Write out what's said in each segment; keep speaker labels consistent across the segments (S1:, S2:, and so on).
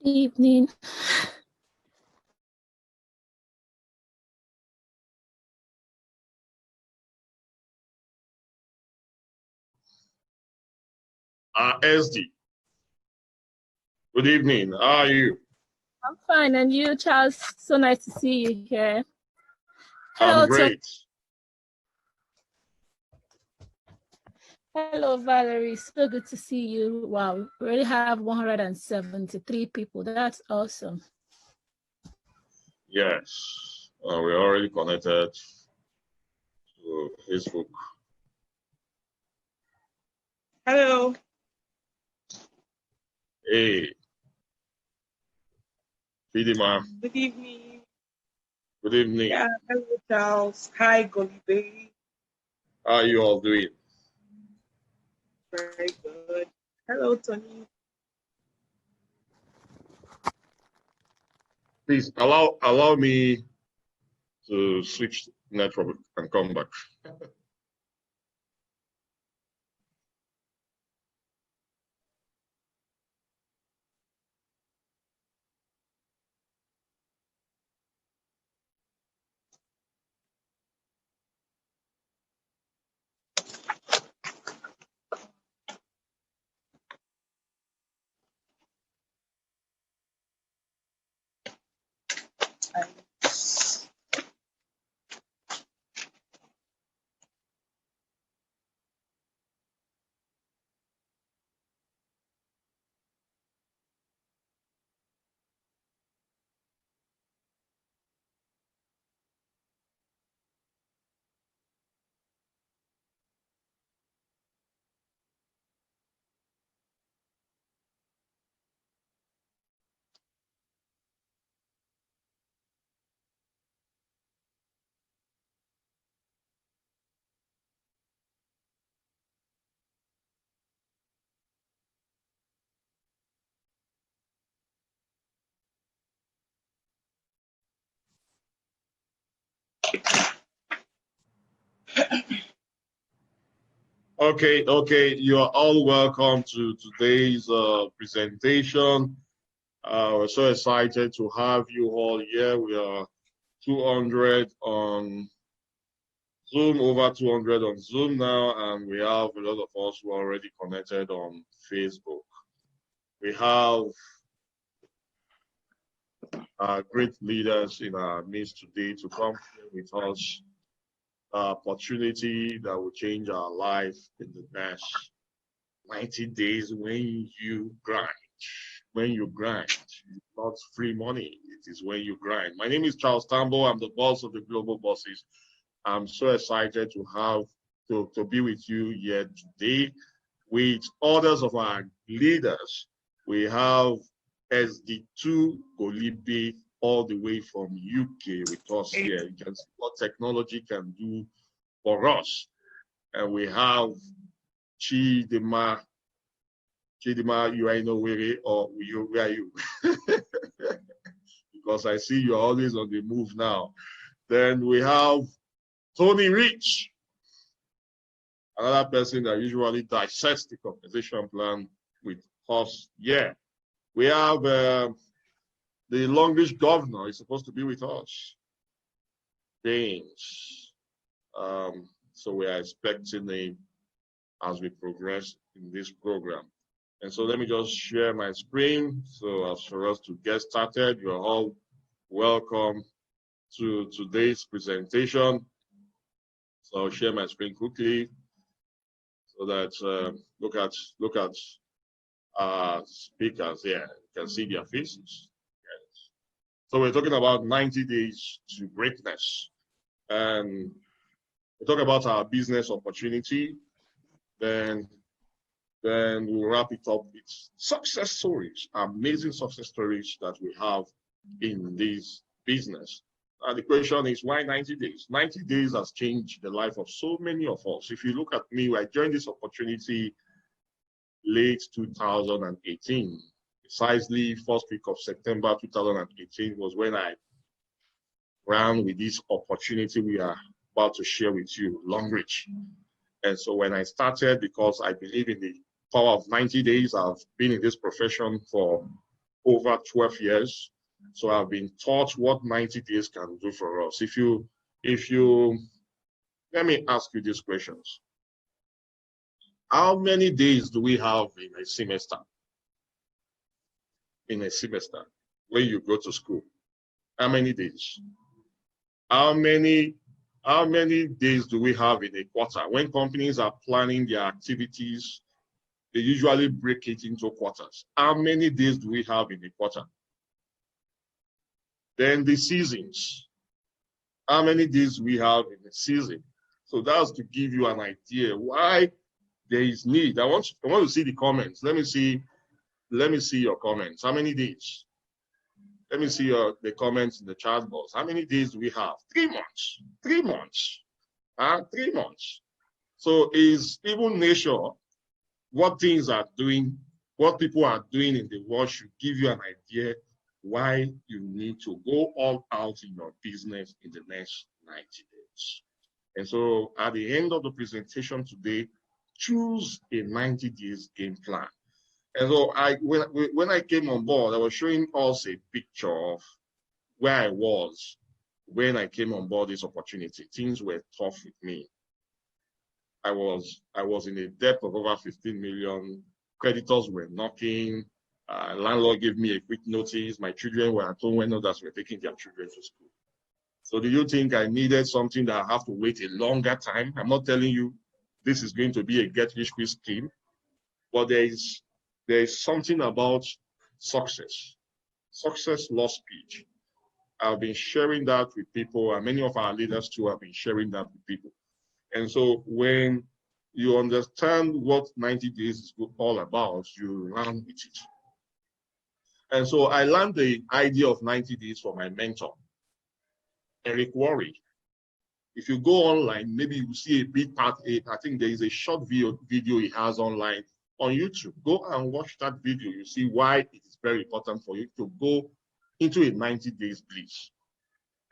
S1: evening.
S2: SD. Good evening. How are you?
S1: I'm fine. And you, Charles? So nice to see you here. Hello,
S2: I'm great.
S1: Hello, Valerie. So good to see you. Wow, we already have 173 people. That's awesome.
S2: Yes, we're already connected to Facebook.
S3: Hello.
S2: Hey. Fidima.
S3: Good evening.
S2: Good evening.
S3: Yeah, hello, Charles. Hi, Golibe.
S2: How are you all doing?
S3: Very good. Hello, Tony.
S2: Please allow me to switch network and come back. Okay. You are all welcome to today's presentation. We're so excited to have you all here. We are 200 on Zoom, over 200 on Zoom now, and we have a lot of us who are already connected on Facebook. We have great leaders in our midst today to come with us opportunity that will change our life in the next 90 days when you grind. When you grind, it's not free money, it is when you grind. My name is Charles Tambo. I'm the boss of the Global Bosses. I'm so excited to have to be with you here today with others of our leaders. We have SD2 Golibe all the way from UK with us here. You can see what technology can do for us. And we have Chidima, you are in Owerri, or where are you? Because I see you're always on the move now. Then we have Tony Rich, another person that usually dissects the compensation plan with us. Yeah, we have the Longish governor is supposed to be with us, James. So we are expecting him as we progress in this program. And so let me just share my screen. So as for us to get started, you're all welcome to today's presentation. So I'll share my screen quickly so that look at speakers here. You can see their faces. Yes. So we're talking about 90 days to greatness, and we talk about our business opportunity. Then we'll wrap it up with success stories, amazing success stories that we have in this business. The question is, why 90 days? 90 days has changed the life of so many of us. If you look at me, I joined this opportunity late 2018. Precisely first week of September 2018 was when I ran with this opportunity we are about to share with you, Long Reach. And so when I started, because I believe in the power of 90 days, I've been in this profession for over 12 years. So I've been taught what 90 days can do for us. If you, let me ask you these questions. How many days do we have in a semester? In a semester, when you go to school, how many days? How many days do we have in a quarter? When companies are planning their activities, they usually break it into quarters. How many days do we have in a quarter? Then the seasons. How many days we have in the season? So that's to give you an idea why there is need. I want to see the comments. Let me see your comments. How many days? Let me see the comments in the chat box. How many days do we have? 3 months. 3 months. 3 months. So is even nature, what things are doing, what people are doing in the world should give you an idea why you need to go all out in your business in the next 90 days. And so at the end of the presentation today, choose a 90 days game plan. And so when I came on board, I was showing us a picture of where I was when I came on board this opportunity. Things were tough with me. I was in a debt of over 15 million. Creditors were knocking. Landlord gave me a quick notice. My children were at home when others were taking their children to school. So do you think I needed something that I have to wait a longer time? I'm not telling you this is going to be a get-rich-quick scheme, but there is something about success. Success lost speed. I've been sharing that with people, and many of our leaders too have been sharing that with people. And so when you understand what 90 days is all about, you run with it. And so I learned the idea of 90 days from my mentor, Eric Worre. If you go online, maybe you see a big part. I think there is a short video he has online on YouTube. Go and watch that video. You see why it is very important for you to go into a 90 days bliss.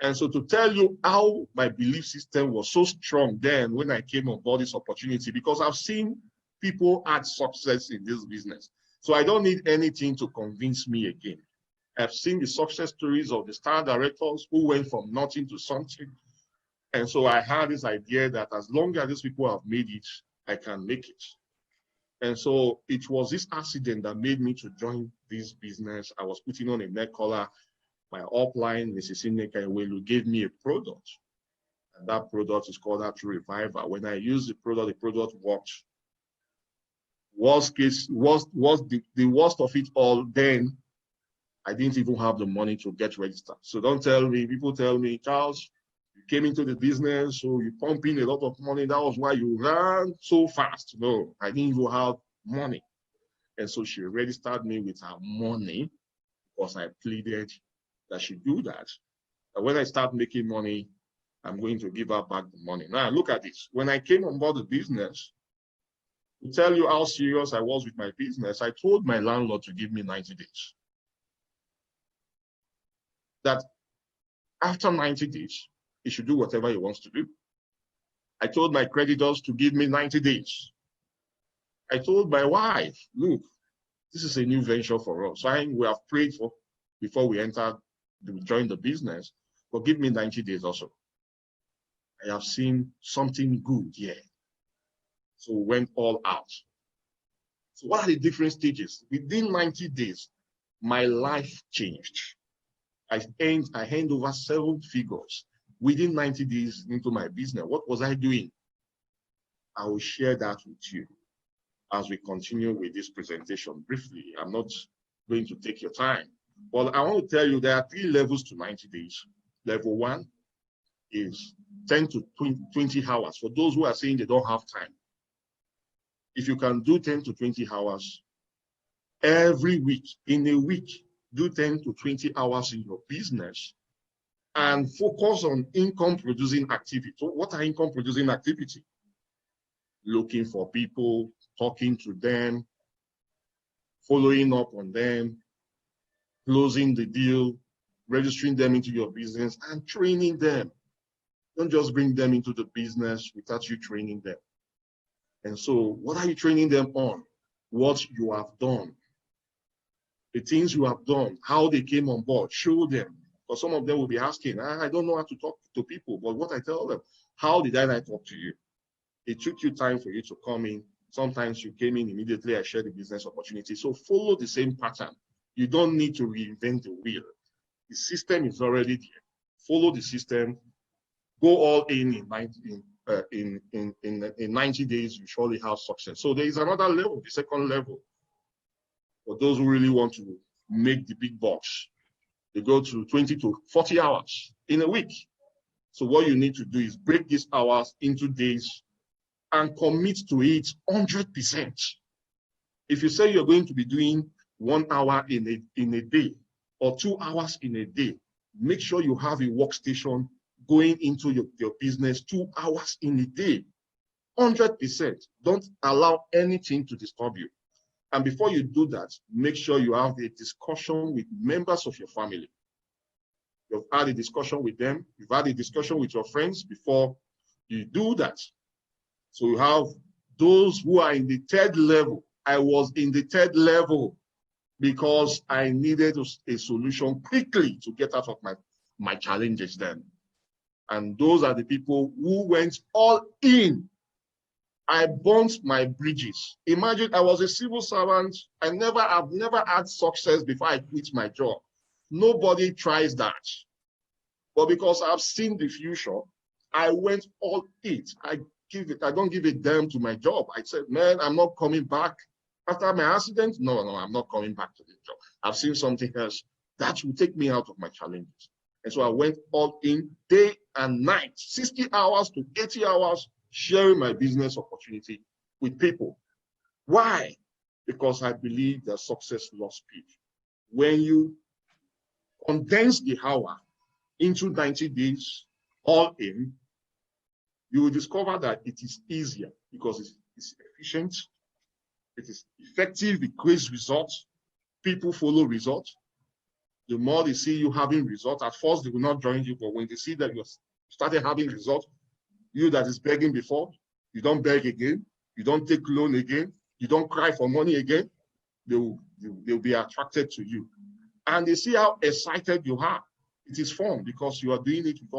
S2: And so to tell you how my belief system was so strong then when I came on board this opportunity, because I've seen people had success in this business. So I don't need anything to convince me again. I've seen the success stories of the star directors who went from nothing to something. And so I had this idea that as long as these people have made it, I can make it. And so it was this accident that made me to join this business. I was putting on a neck collar. My upline, Mrs. Ineka Iwelu, gave me a product. And that product is called True Reviver. When I used the product worked. Worst case, the worst of it all, then I didn't even have the money to get registered. So don't tell me, people tell me, Charles, you came into the business, so you pump in a lot of money. That was why you ran so fast. No, I didn't even have money. And so she registered me with her money because I pleaded that she do that. And when I start making money, I'm going to give her back the money. Now, look at this. When I came on board the business, to tell you how serious I was with my business, I told my landlord to give me 90 days. That after 90 days, he should do whatever he wants to do. I told my creditors to give me 90 days. I told my wife, look, this is a new venture for us. We have prayed for before we joined the business, but give me 90 days also. I have seen something good here. So we went all out. So what are the different stages? Within 90 days, my life changed. I hand over 7 figures within 90 days into my business. What was I doing? I will share that with you as we continue with this presentation briefly. I'm not going to take your time. Well, I want to tell you there are 3 levels to 90 days. Level 1 is 10 to 20 hours for those who are saying they don't have time. If you can do 10 to 20 hours every week, in a week, do 10 to 20 hours in your business and focus on income producing activity. So what are income producing activity? Looking for people, talking to them, following up on them, closing the deal, registering them into your business and training them. Don't just bring them into the business without you training them. And so what are you training them on? What you have done. the things you have done, how they came on board, show them. Because some of them will be asking, I don't know how to talk to people, but what I tell them, how did I talk to you? It took you time for you to come in. Sometimes you came in immediately, I shared the business opportunity. So follow the same pattern. You don't need to reinvent the wheel. The system is already there. Follow the system. Go all in 90 days, you surely have success. So there is another level, the second level. For those who really want to make the big bucks, they go to 20 to 40 hours in a week. So what you need to do is break these hours into days and commit to it 100%. If you say you're going to be doing 1 hour in a day or 2 hours in a day, make sure you have a workstation going into your business 2 hours in a day, 100%. Don't allow anything to disturb you. And before you do that, make sure you have a discussion with members of your family. You've had a discussion with them. You've had a discussion with your friends before you do that. So you have those who are in the third level. I was in the third level because I needed a solution quickly to get out of my challenges then. And those are the people who went all in. I burnt my bridges. Imagine I was a civil servant. I've never had success before I quit my job. Nobody tries that. But because I've seen the future, I went all in. I don't give a damn to my job. I said, man, I'm not coming back. After my accident, no, I'm not coming back to this job. I've seen something else that will take me out of my challenges. And so I went all in day and night, 60 hours to 80 hours, sharing my business opportunity with people. Why? Because I believe that success loves speed. When you condense the hour into 90 days, all in, you will discover that it is easier because it's efficient, it is effective, it creates results, people follow results. The more they see you having results, at first they will not join you, but when they see that you started having results, you that is begging before, you don't beg again, you don't take loan again, you don't cry for money again, they'll be attracted to you. And they see how excited you are. It is fun because you are doing it with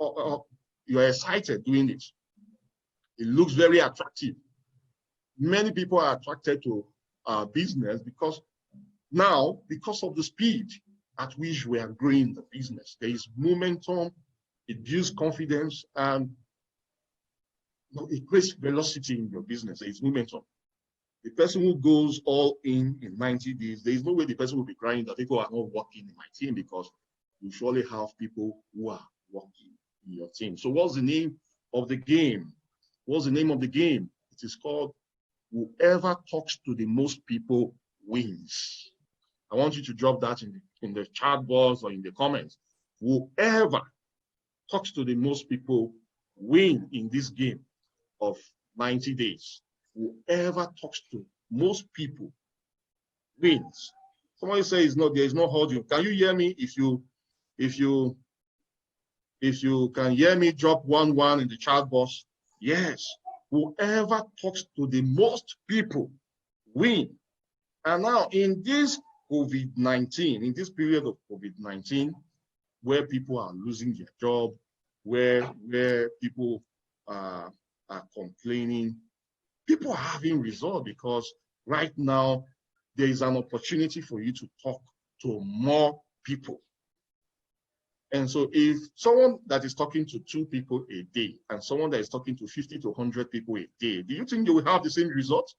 S2: all, you are excited doing it. It looks very attractive. Many people are attracted to our business because now, because of the speed at which we are growing the business, there is momentum, it builds confidence, and it creates velocity in your business. There is momentum. The person who goes all in 90 days, there is no way the person will be crying that people are not working in my team, because you surely have people who are working in your team. So what's the name of the game? What's the name of the game? It is called whoever talks to the most people wins. I want you to drop that in the chat box or in the comments. Whoever talks to the most people win in this game of 90 days. Whoever talks to most people wins. Somebody says no, there is no audio. Can you hear me? If you can hear me, drop 1 in the chat box. Yes. Whoever talks to the most people win. And now in this COVID-19, in this period of COVID-19, where people are losing their job, where people are complaining, people are having results, because right now there is an opportunity for you to talk to more people. And so if someone that is talking to 2 people a day and someone that is talking to 50 to 100 people a day, do you think you will have the same result?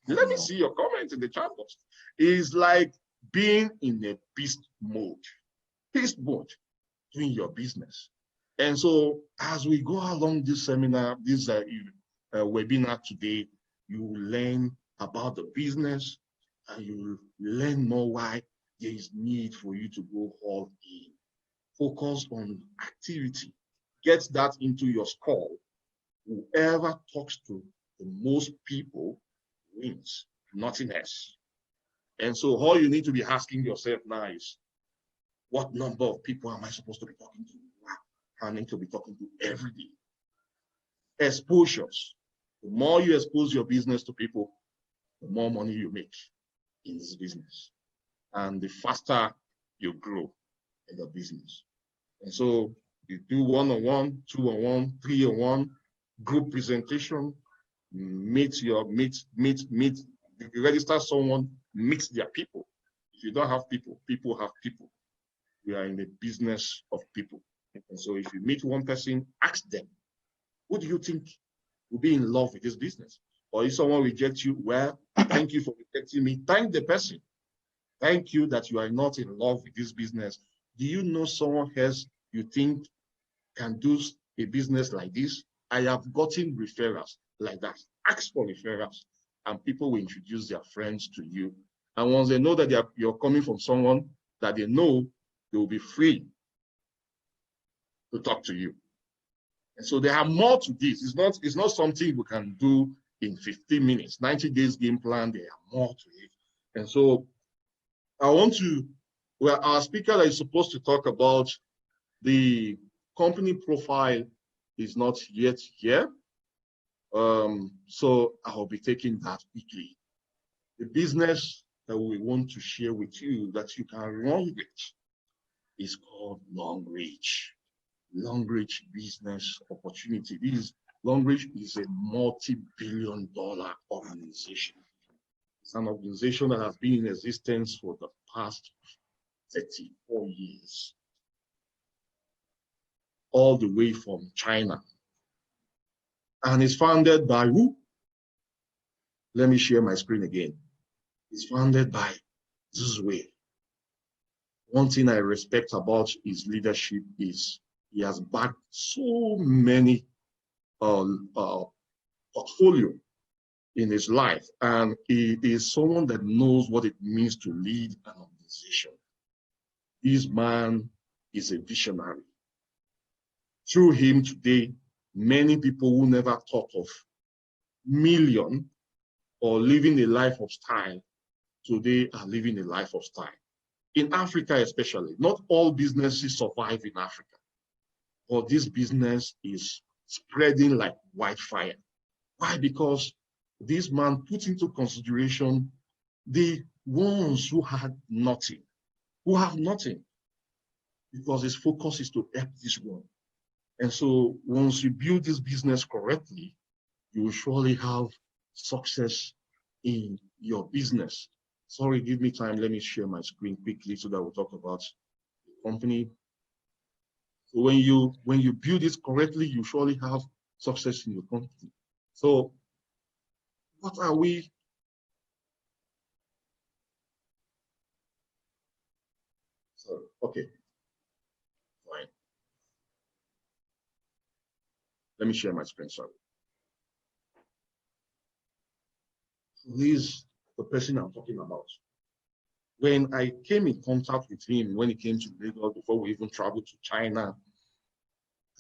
S2: Let me see your comment in the chat box. It's like being in a beast mode doing your business. And so as we go along this seminar, this webinar today, you will learn about the business, and you will learn more why there is need for you to go all in. Focus on activity. Get that into your score. Whoever talks to the most people wins, nothing else. And so all you need to be asking yourself now is, what number of people am I supposed to be talking to? I need to be talking to every day. Exposures. The more you expose your business to people, the more money you make. in this business, and the faster you grow in the business. And so you do one-on-one, two-on-one, three-on-one, group presentation, you register someone, meet their people. If you don't have people, people have people. We are in the business of people. And so if you meet one person, ask them, who do you think will be in love with this business? Or if someone rejects you, well, thank you for rejecting me. Thank the person. Thank you that you are not in love with this business. Do you know someone else you think can do a business like this? I have gotten referrals like that. Ask for referrals, and people will introduce their friends to you. And once they know that you're coming from someone that they know, they will be free to talk to you. And so there are more to this. It's not something we can do in 15 minutes, 90 days game plan. There are more to it. And so I want to, well, our speaker that is supposed to talk about the company profile is not yet here. So I'll be taking that quickly. The business that we want to share with you that you can run with is called Long Reach. Long Reach business opportunity. Long Reach is a multi-billion-dollar organization. It's an organization that has been in existence for the past 34 years, all the way from China. And it's founded by who? Let me share my screen again. It's founded by Zuzwe. One thing I respect about his leadership is he has backed so many portfolio in his life, and he is someone that knows what it means to lead an organization. This man is a visionary. Through him today, many people who never thought of million or living a life of style today are living a life of style. In Africa especially, not all businesses survive in Africa, but this business is spreading like wildfire. Why? Because this man put into consideration the ones who had nothing, who have nothing, because his focus is to help this one. And so once you build this business correctly, you will surely have success in your business. Sorry, give me time. Let me share my screen quickly so that we'll talk about the company. So when you build this correctly, you surely have success in your company. So what are we? So, okay, fine. Let me share my screen, sorry. Who is the person I'm talking about? When I came in contact with him, when he came to Lagos, before we even traveled to China,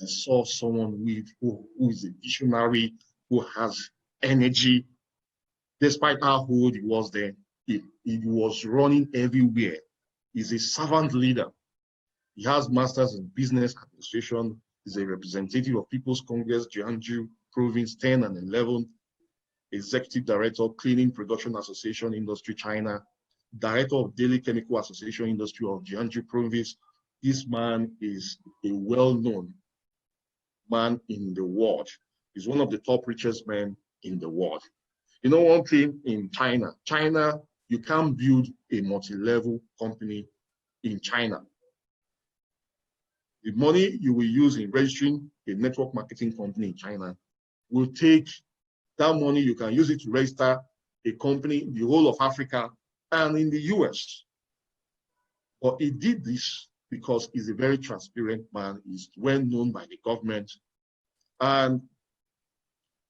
S2: I saw someone who is a visionary, who has energy. Despite how old he was then, he was running everywhere. He's a servant leader. He has masters in business administration. He's a representative of People's Congress, Jiangsu Province 10 and 11, Executive Director, Cleaning Production Association Industry China, Director of Daily Chemical Association Industry of Jiangsu Province. This man is a well-known man in the world. He's one of the top richest men in the world. You know one thing in China, you can't build a multi-level company in China. The money you will use in registering a network marketing company in China will take that money, you can use it to register a company in the whole of Africa and in the US. But he did this because he's a very transparent man. He's well known by the government. And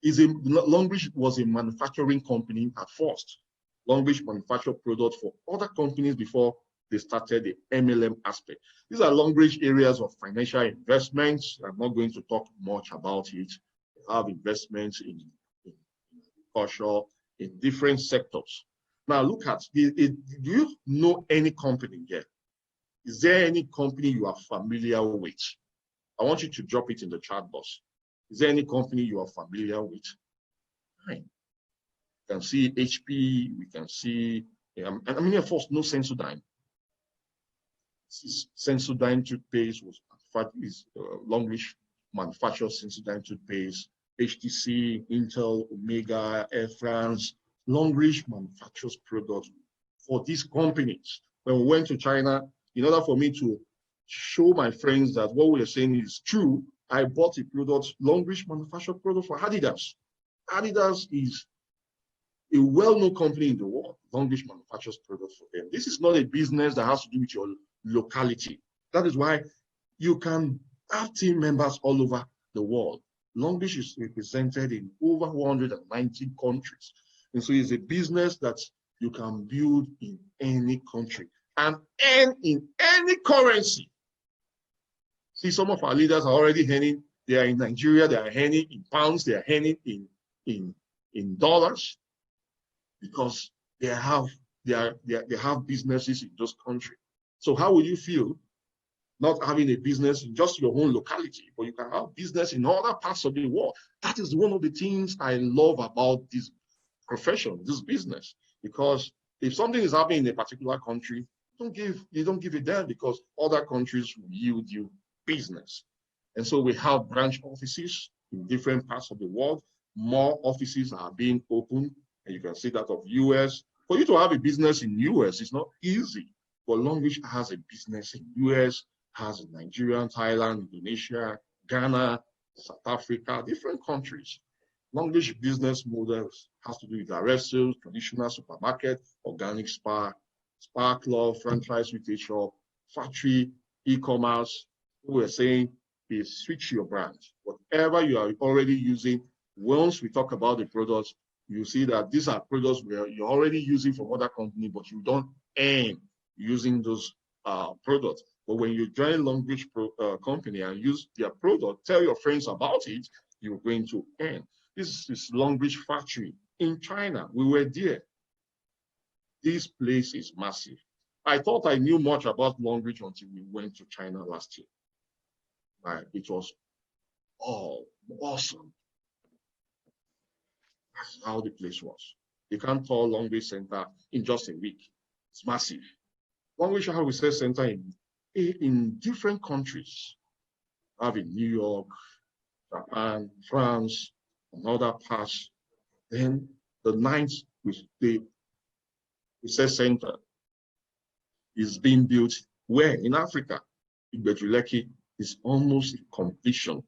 S2: Longbridge was a manufacturing company at first. Longbridge manufactured products for other companies before they started the MLM aspect. These are Longbridge areas of financial investments. I'm not going to talk much about it. They have investments in agriculture, in different sectors. Now look at, do you know any company here? Is there any company you are familiar with? I want you to drop it in the chat box. Is there any company you are familiar with? Fine. We can see HP, we can see And many of us know Sensodyne. Sensodyne toothpaste was Longreach manufactures Sensodyne toothpaste. HTC, Intel, Omega, Air France, Longreach manufactures products for these companies. When we went to China, in order for me to show my friends that what we are saying is true, I bought a product, Longreach manufactured product for Adidas. Adidas is a well-known company in the world. Longreach manufactures products for them. This is not a business that has to do with your locality. That is why you can have team members all over the world. Longreach is represented in over 190 countries. And so it's a business that you can build in any country and earn in any currency. See, some of our leaders are already earning. They are in Nigeria, they are earning in pounds, they are earning in dollars, because they have businesses in those countries. So how will you feel not having a business in just your own locality, but you can have business in other parts of the world? That is one of the things I love about this profession, this business, because if something is happening in a particular country, you don't give it there, because other countries will yield you business. And so we have branch offices in different parts of the world. More offices are being opened, and you can see that of US. For you to have a business in US, it's not easy. But Longreach has a business in US, has in Nigeria, Thailand, Indonesia, Ghana, South Africa, different countries. Longreach business models has to do with direct sales, traditional supermarket, organic spa club, franchise retail shop, factory, e-commerce. We're saying is switch your brand. Whatever you are already using, once we talk about the products, you see that these are products where you're already using from other company, but you don't earn using those products. But when you join Longreach company and use their product, tell your friends about it, you're going to earn. This is Longreach factory in China. We were there. This place is massive. I thought I knew much about Longreach until we went to China last year. It was all awesome. That's how the place was. You can't call Longreach Center in just a week. It's massive. Longreach Health Research Center in different countries. I have in New York, Japan, France, and other parts. Then the ninth research center is being built where? In Africa. In Betruleki is almost completion.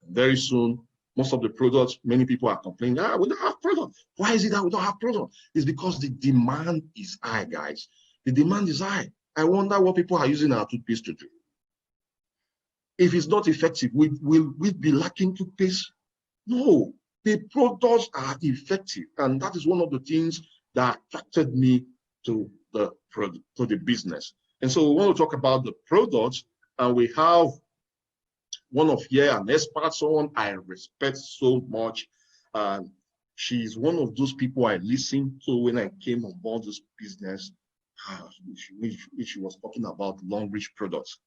S2: Very soon, most of the products, many people are complaining, we don't have products. Why is it that we don't have products? It's because the demand is high, guys. The demand is high. I wonder what people are using our toothpaste to do. If it's not effective, will we be lacking toothpaste? No, the products are effective. And that is one of the things that attracted me to the business. And so we want to talk about the products, and we have one of here, an expert, someone I respect so much. She's one of those people I listened to when I came on board this business. She was talking about Longreach products.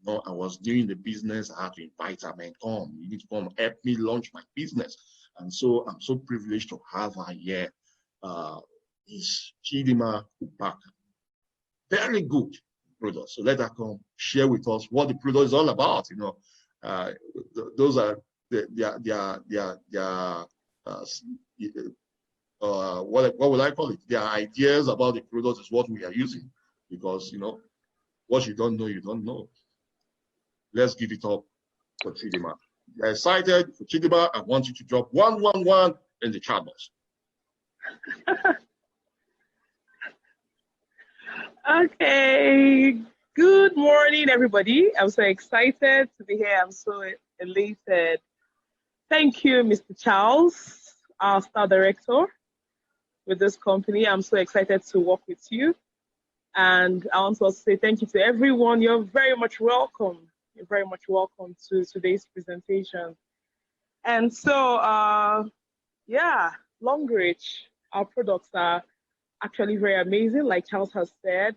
S2: No, I was doing the business. I had to invite her, man, come, you need to come help me launch my business. And so I'm so privileged to have her here. Is Chidima Upaka. Very good product. So let her come share with us what the product is all about. You know, those are what would I call it? Their ideas about the product is what we are using, because you know what you don't know, you don't know. Let's give it up for Chidima. You're excited for Chidima. I want you to drop 111 in the chat box.
S3: Okay. Good morning, everybody. I'm so excited to be here. I'm so elated. Thank you, Mr. Charles, our star director with this company. I'm so excited to work with you. And I want to also say thank you to everyone. You're very much welcome. You're very much welcome to today's presentation. And so, yeah, Longreach, our products are actually very amazing, like Charles has said.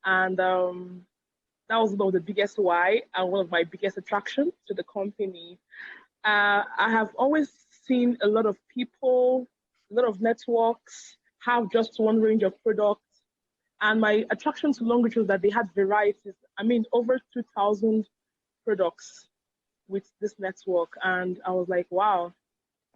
S3: And that was one of the biggest why and one of my biggest attractions to the company. I have always seen a lot of people, a lot of networks have just one range of products. And my attraction to Longreach was that they had varieties. I mean, over 2,000 products with this network. And I was like, wow,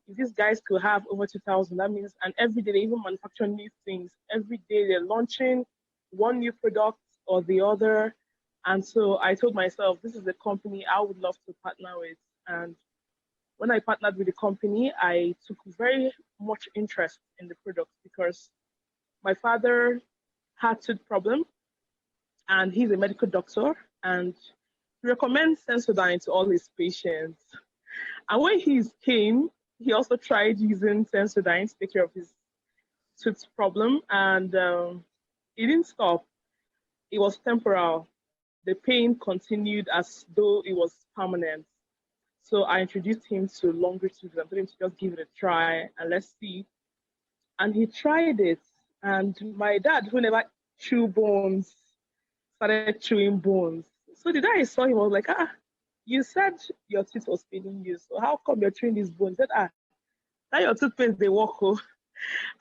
S3: if these guys could have over 2,000, that means, and every day they even manufacture new things. Every day they're launching one new product or the other. And so I told myself, this is a company I would love to partner with. And when I partnered with the company, I took very much interest in the product because my father had tooth problem and he's a medical doctor and he recommends Sensodyne to all his patients. And when he came, he also tried using Sensodyne to take care of his tooth problem, and it didn't stop. It was temporal. The pain continued as though it was permanent. So I introduced him to Longreach and told him to just give it a try and let's see. And he tried it. And my dad, who never chew bones, started chewing bones. So the day I saw him, I was like, you said your teeth was failing you, so how come you're chewing these bones? He said, now your toothpaste, they work. Oh.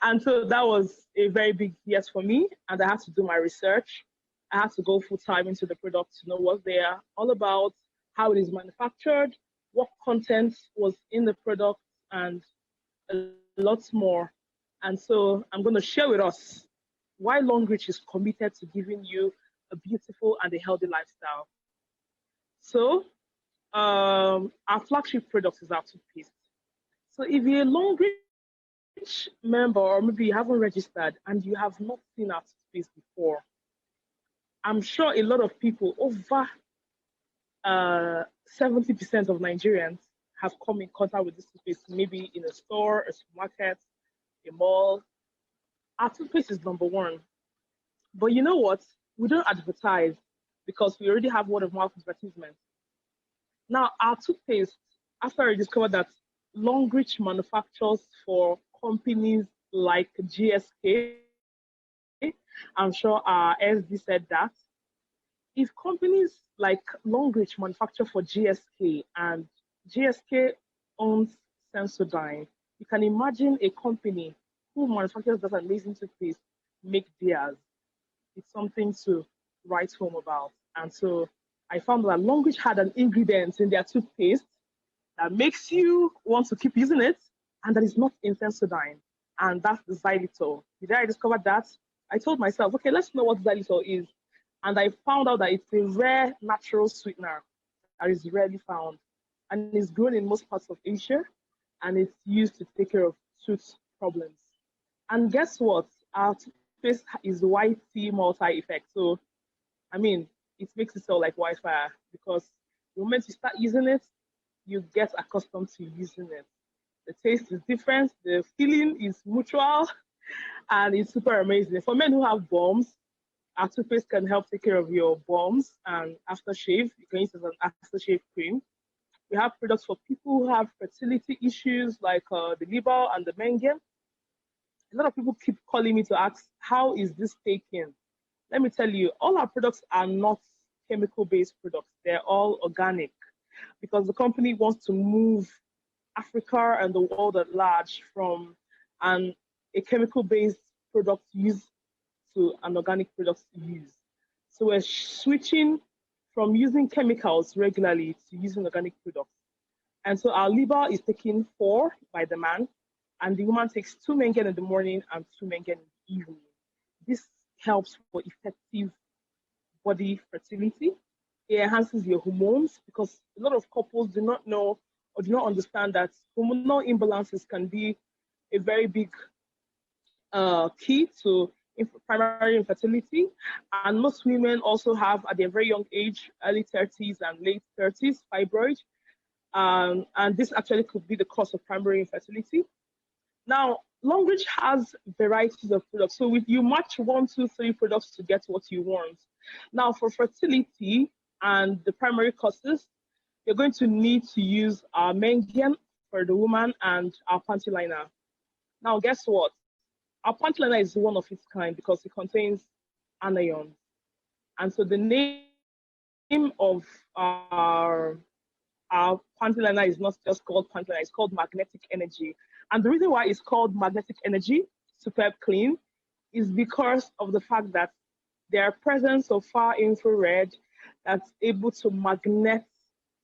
S3: And so that was a very big yes for me. And I had to do my research. I had to go full time into the product to know what they are all about, how it is manufactured, what content was in the product, and a lot more. And so I'm going to share with us why Longreach is committed to giving you a beautiful and a healthy lifestyle. So our flagship product is our toothpaste. So if you're a Longreach member, or maybe you haven't registered and you have not seen our toothpaste before, I'm sure a lot of people, over 70% of Nigerians, have come in contact with this toothpaste, maybe in a store, a supermarket, a mall. Our toothpaste is number one. But you know what? We don't advertise because we already have word of mouth advertisement. Now, our toothpaste, after I discovered that Longreach manufactures for companies like GSK, I'm sure our SD said that. If companies like Longreach manufacture for GSK and GSK owns Sensodyne, you can imagine a company who manufactures that amazing toothpaste make theirs. It's something to write home about. And so I found that Longreach had an ingredient in their toothpaste that makes you want to keep using it, and that is not in Sensodyne, and that's the xylitol. The day I discovered that, I told myself, okay, let's know what xylitol is. And I found out that it's a rare natural sweetener that is rarely found, and it's grown in most parts of Asia, and it's used to take care of tooth problems. And guess what? Our toothpaste is YT multi-effect. So, I mean, it makes it sound like Wi-Fi because the moment you start using it, you get accustomed to using it. The taste is different, the feeling is mutual, and it's super amazing. For men who have bums, our toothpaste can help take care of your bums and aftershave. You can use it as an aftershave cream. We have products for people who have fertility issues like the liver and the mengen. A lot of people keep calling me to ask, how is this taken? Let me tell you, all our products are not chemical-based products. They're all organic because the company wants to move Africa and the world at large from a chemical-based product use to an organic product use. So we're switching from using chemicals regularly to using organic products. And so our liver is taking 4 by the man, and the woman takes 2 mengen in the morning and 2 mengen in the evening. This helps for effective body fertility. It enhances your hormones because a lot of couples do not know or do not understand that hormonal imbalances can be a very big key to primary infertility. And most women also have, at their very young age, early 30s and late 30s, fibroid. And this actually could be the cause of primary infertility. Now, Longreach has varieties of products. So if you match 1, 2, 3 products to get what you want. Now, for fertility and the primary causes, you're going to need to use our mengen for the woman and our panty liner. Now, guess what? Our panty liner is one of its kind because it contains anions. And so the name of our panty liner is not just called panty liner, it's called magnetic energy. And the reason why it's called magnetic energy superb clean is because of the fact that their presence of far infrared that's able to magnet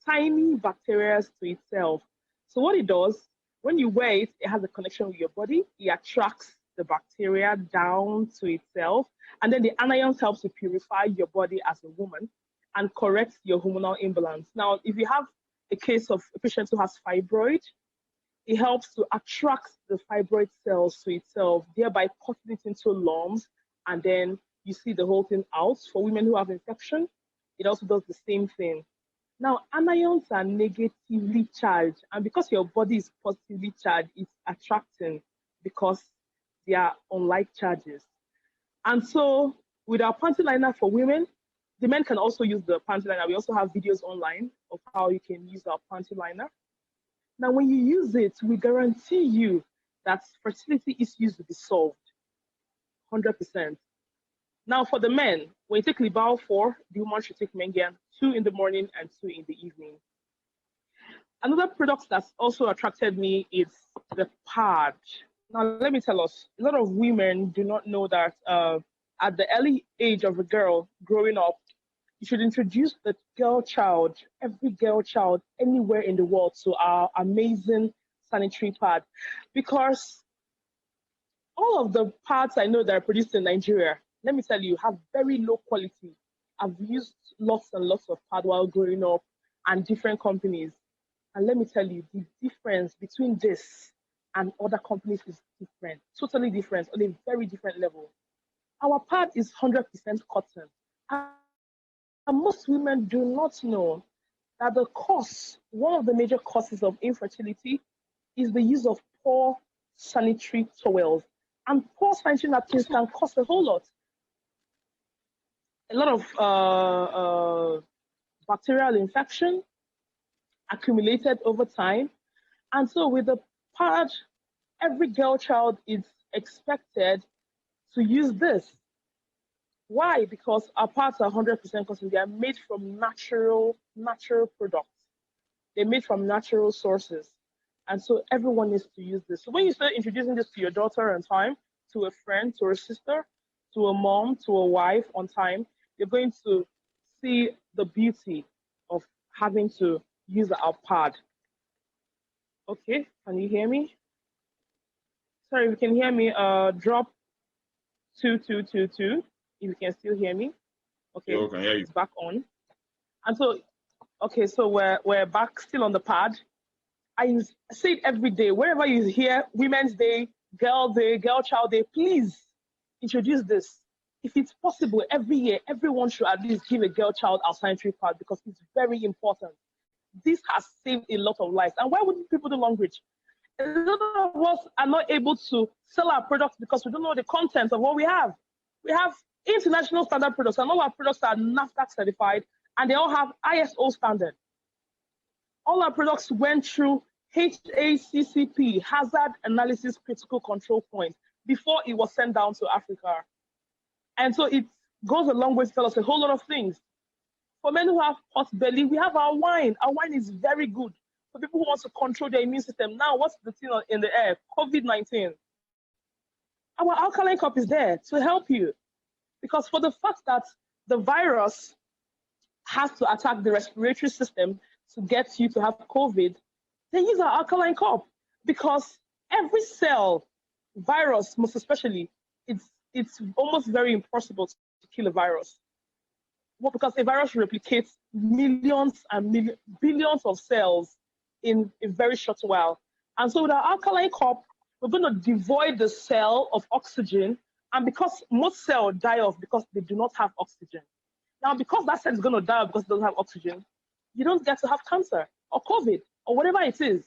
S3: tiny bacteria to itself. So what it does, when you wear it, it has a connection with your body. It attracts the bacteria down to itself. And then the anions helps to purify your body as a woman and correct your hormonal imbalance. Now, if you have a case of a patient who has fibroid, it helps to attract the fibroid cells to itself, thereby cutting it into lumps, and then you see the whole thing out. For women who have infection, it also does the same thing. Now, anions are negatively charged, and because your body is positively charged, it's attracting because they are unlike charges. And so with our panty liner for women, the men can also use the panty liner. We also have videos online of how you can use our panty liner. Now, when you use it, we guarantee you that fertility issues will be solved, 100%. Now, for the men, when you take Libal 4, the woman should take Mengian 2 in the morning and 2 in the evening. Another product that's also attracted me is the pad. Now, let me tell us, a lot of women do not know that at the early age of a girl growing up, you should introduce the girl child, every girl child anywhere in the world, to our amazing sanitary pad. Because all of the pads I know that are produced in Nigeria, let me tell you, have very low quality. I've used lots and lots of pad while growing up and different companies. And let me tell you, the difference between this and other companies is different, totally different, on a very different level. Our pad is 100% cotton. And most women do not know that the cause, one of the major causes of infertility is the use of poor sanitary towels. And poor sanitary napkins can cause a whole lot. A lot of bacterial infection accumulated over time. And so with the pad, every girl child is expected to use this. Why? Because our pads are 100% cotton. They are made from natural products. They're made from natural sources. And so everyone needs to use this. So when you start introducing this to your daughter on time, to a friend, to a sister, to a mom, to a wife on time, you're going to see the beauty of having to use our pad. Okay, can you hear me? Sorry, if you can hear me, drop 2222. If you can still hear me. Okay,
S2: Yeah, I can hear you.
S3: it's back on. And so, okay, so we're back still on the pad. I say it every day, wherever you hear Women's Day, Girl Child Day, please introduce this. If it's possible, every year, everyone should at least give a girl child a sanitary pad because it's very important. This has saved a lot of lives. And why wouldn't people do long reach? A lot of us are not able to sell our products because we don't know the content of what we have. We have international standard products, and all our products are NAFDAC certified, and they all have ISO standard. All our products went through HACCP, Hazard Analysis Critical Control Point, before it was sent down to Africa. And so it goes a long way to tell us a whole lot of things. For men who have hot belly, we have our wine. Our wine is very good. For people who want to control their immune system, now what's the thing in the air? COVID-19. Our alkaline cup is there to help you. Because for the fact that the virus has to attack the respiratory system to get you to have COVID, they use our alkaline cup. Because every cell, virus most especially, it's almost very impossible to kill a virus. Well, because a virus replicates millions and billions of cells in a very short while. And so with our alkaline cup, we're going to devoid the cell of oxygen. And because most cells die off because they do not have oxygen. Now, because that cell is going to die off because it doesn't have oxygen, you don't get to have cancer or COVID or whatever it is.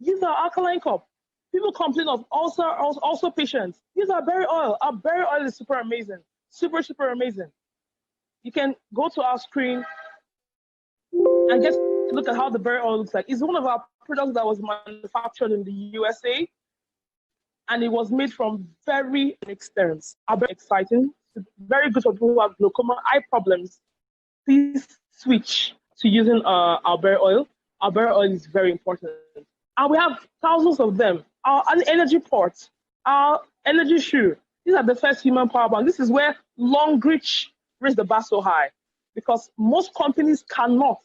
S3: Use our alkaline cup. People complain of ulcer patients. Use our berry oil. Our berry oil is super amazing. Super, super amazing. You can go to our screen and just look at how the berry oil looks like. It's one of our products that was manufactured in the USA. And it was made from very extensive. Very exciting. It's very good for people who have glaucoma, eye problems. Please switch to using our berry oil. Our berry oil is very important. And we have thousands of them. Our energy port. Our energy shoe. These are the first human power bank. This is where Longreach raised the bar so high because most companies cannot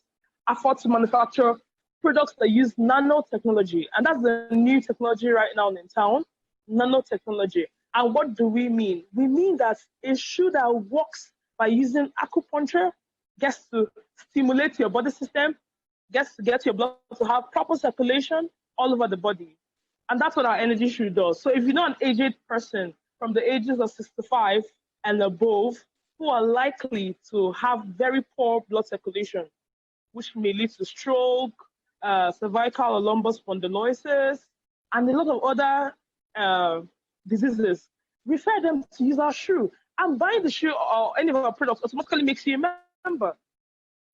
S3: afford to manufacture products that use nanotechnology. And that's the new technology right now in town, nanotechnology. And what do we mean? We mean that a shoe that works by using acupuncture gets to stimulate your body system, gets to get your blood to have proper circulation all over the body. And that's what our energy shoe does. So if you're not an aged person from the ages of 65 and above who are likely to have very poor blood circulation, which may lead to stroke, cervical or lumbar spondylosis, and a lot of other diseases, refer them to use our shoe. And buying the shoe or any of our products automatically makes you a member.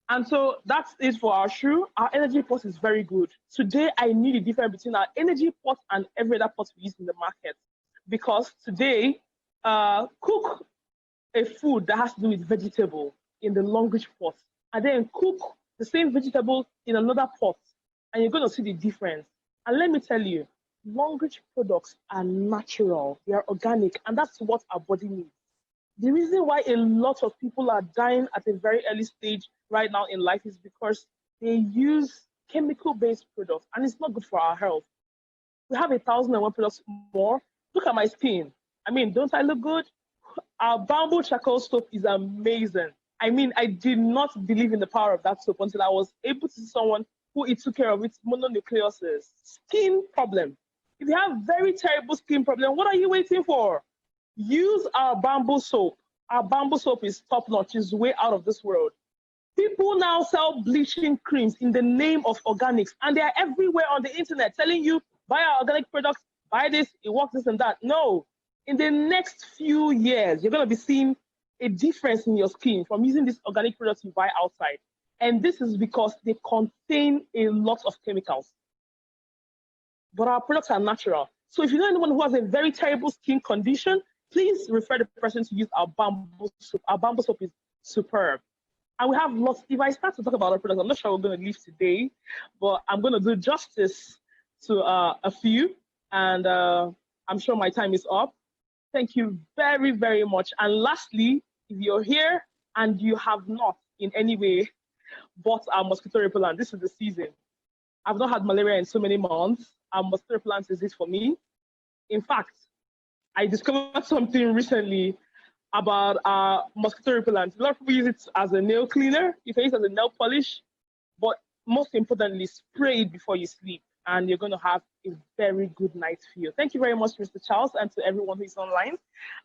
S3: And so that's it for our shoe. Our energy pot is very good. Today, I knew the difference between our energy pot and every other pot we use in the market. Because today, cook a food that has to do with vegetable in the Longreach pot, and then cook the same vegetable in another pot, and you're going to see the difference. And let me tell you, Longreach products are natural, they are organic, and that's what our body needs. The reason why a lot of people are dying at a very early stage right now in life is because they use chemical-based products, and it's not good for our health. We have 1,001 products more. Look at my skin. I mean, don't I look good? Our bamboo charcoal soap is amazing. I mean, I did not believe in the power of that soap until I was able to see someone who it took care of its mononucleosis. Skin problem. If you have very terrible skin problem, what are you waiting for? Use our bamboo soap. Our bamboo soap is top notch, is way out of this world. People now sell bleaching creams in the name of organics, and they are everywhere on the internet telling you, buy our organic products, buy this, it works, this and that. No. In the next few years, you're going to be seeing a difference in your skin from using these organic products you buy outside. And this is because they contain a lot of chemicals. But our products are natural. So if you know anyone who has a very terrible skin condition, please refer the person to use our bamboo soap. Our bamboo soap is superb. And we have lots. If I start to talk about our products, I'm not sure we're going to leave today, but I'm going to do justice to a few. And I'm sure my time is up. Thank you very, very much. And lastly, if you're here and you have not in any way bought our mosquito repellent, this is the season. I've not had malaria in so many months. Our mosquito repellent is it for me. In fact, I discovered something recently about mosquito repellent. A lot of people use it as a nail cleaner. You can use it as a nail polish, but most importantly, spray it before you sleep, and you're going to have a very good night's feel. Thank you very much, Mr. Charles, and to everyone who's online.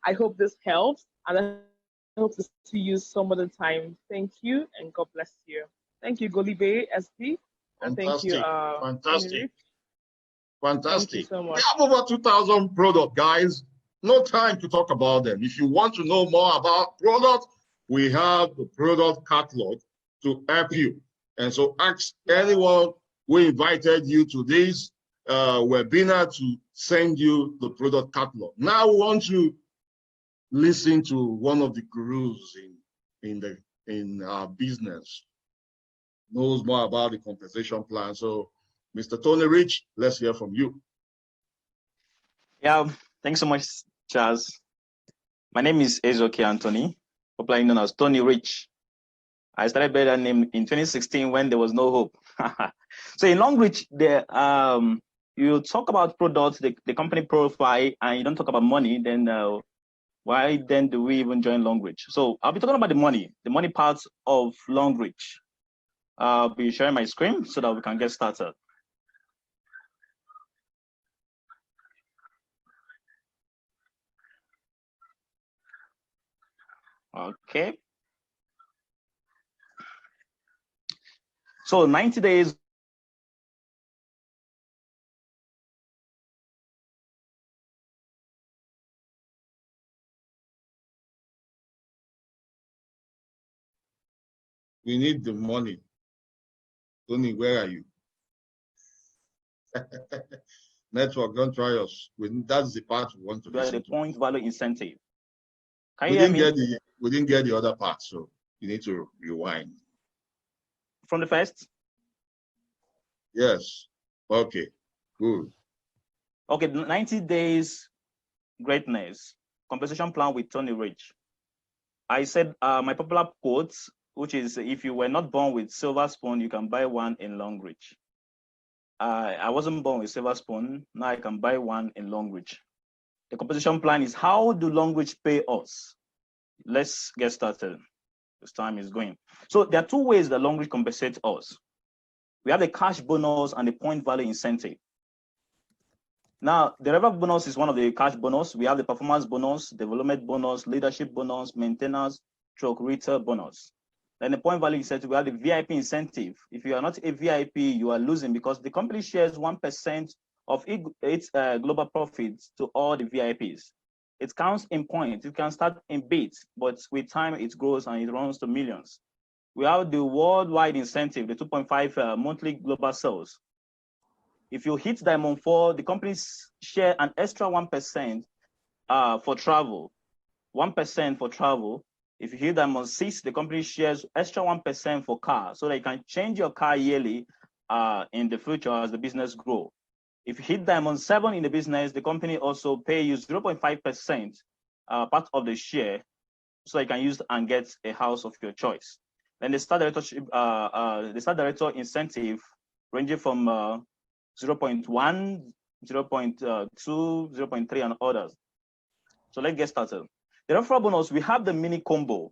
S3: I hope this helps, and I hope to see you some other time. Thank you, and God bless you. Thank you, Golibe SD. And thank you,
S2: Fantastic.
S3: Thank you so much.
S2: We have over 2,000 products, guys. No time to talk about them. If you want to know more about products, we have the product catalog to help you. And so ask anyone who invited you to this webinar to send you the product catalog. Now we want to listen to one of the gurus in our business, knows more about the compensation plan. So Mr. Tony Rich, let's hear from you.
S4: Yeah, thanks so much, Charles. My name is Ezoke Anthony, popularly known as Tony Rich. I started bearing that name in 2016 when there was no hope. So in Longreach, you talk about products, the company profile, and you don't talk about money, then why then do we even join Longreach? So I'll be talking about the money part of Longreach. I'll be sharing my screen so that we can get started. Okay. So 90 days.
S2: We need the money. Tony, where are you? Network, don't try us. That's the part we want to listen
S4: The
S2: to.
S4: point value incentive. Can you hear me?
S2: We didn't get the other part, so you need to rewind.
S4: From the first?
S2: Yes. Okay, good.
S4: Okay, 90 days greatness, compensation plan with Tony Rich. I said my popular quote, which is, if you were not born with silver spoon, you can buy one in Longreach. I wasn't born with silver spoon. Now I can buy one in Longreach. The compensation plan is, how do Longreach pay us? Let's get started. This time is going. So there are two ways that Longreach compensates us. We have the cash bonus and the point value incentive. Now, the revenue bonus is one of the cash bonus. We have the performance bonus, development bonus, leadership bonus, maintenance, stroke retail bonus. Then the point value incentive, we have the VIP incentive. If you are not a VIP, you are losing, because the company shares 1% of its global profits to all the VIPs. It counts in points. It can start in bits, but with time it grows and it runs to millions. We have the worldwide incentive, the 2.5 monthly global sales. If you hit Diamond 4, the companies share an extra 1% for travel. 1% for travel. If you hit Diamond 6, the company shares extra 1% for car, so that you can change your car yearly in the future as the business grow. If you hit Diamond 7 in the business, the company also pay you 0.5% part of the share, so you can use and get a house of your choice. Then the star director incentive ranging from 0.1, 0.2, 0.3, and others. So let's get started. The referral bonus, we have the mini combo.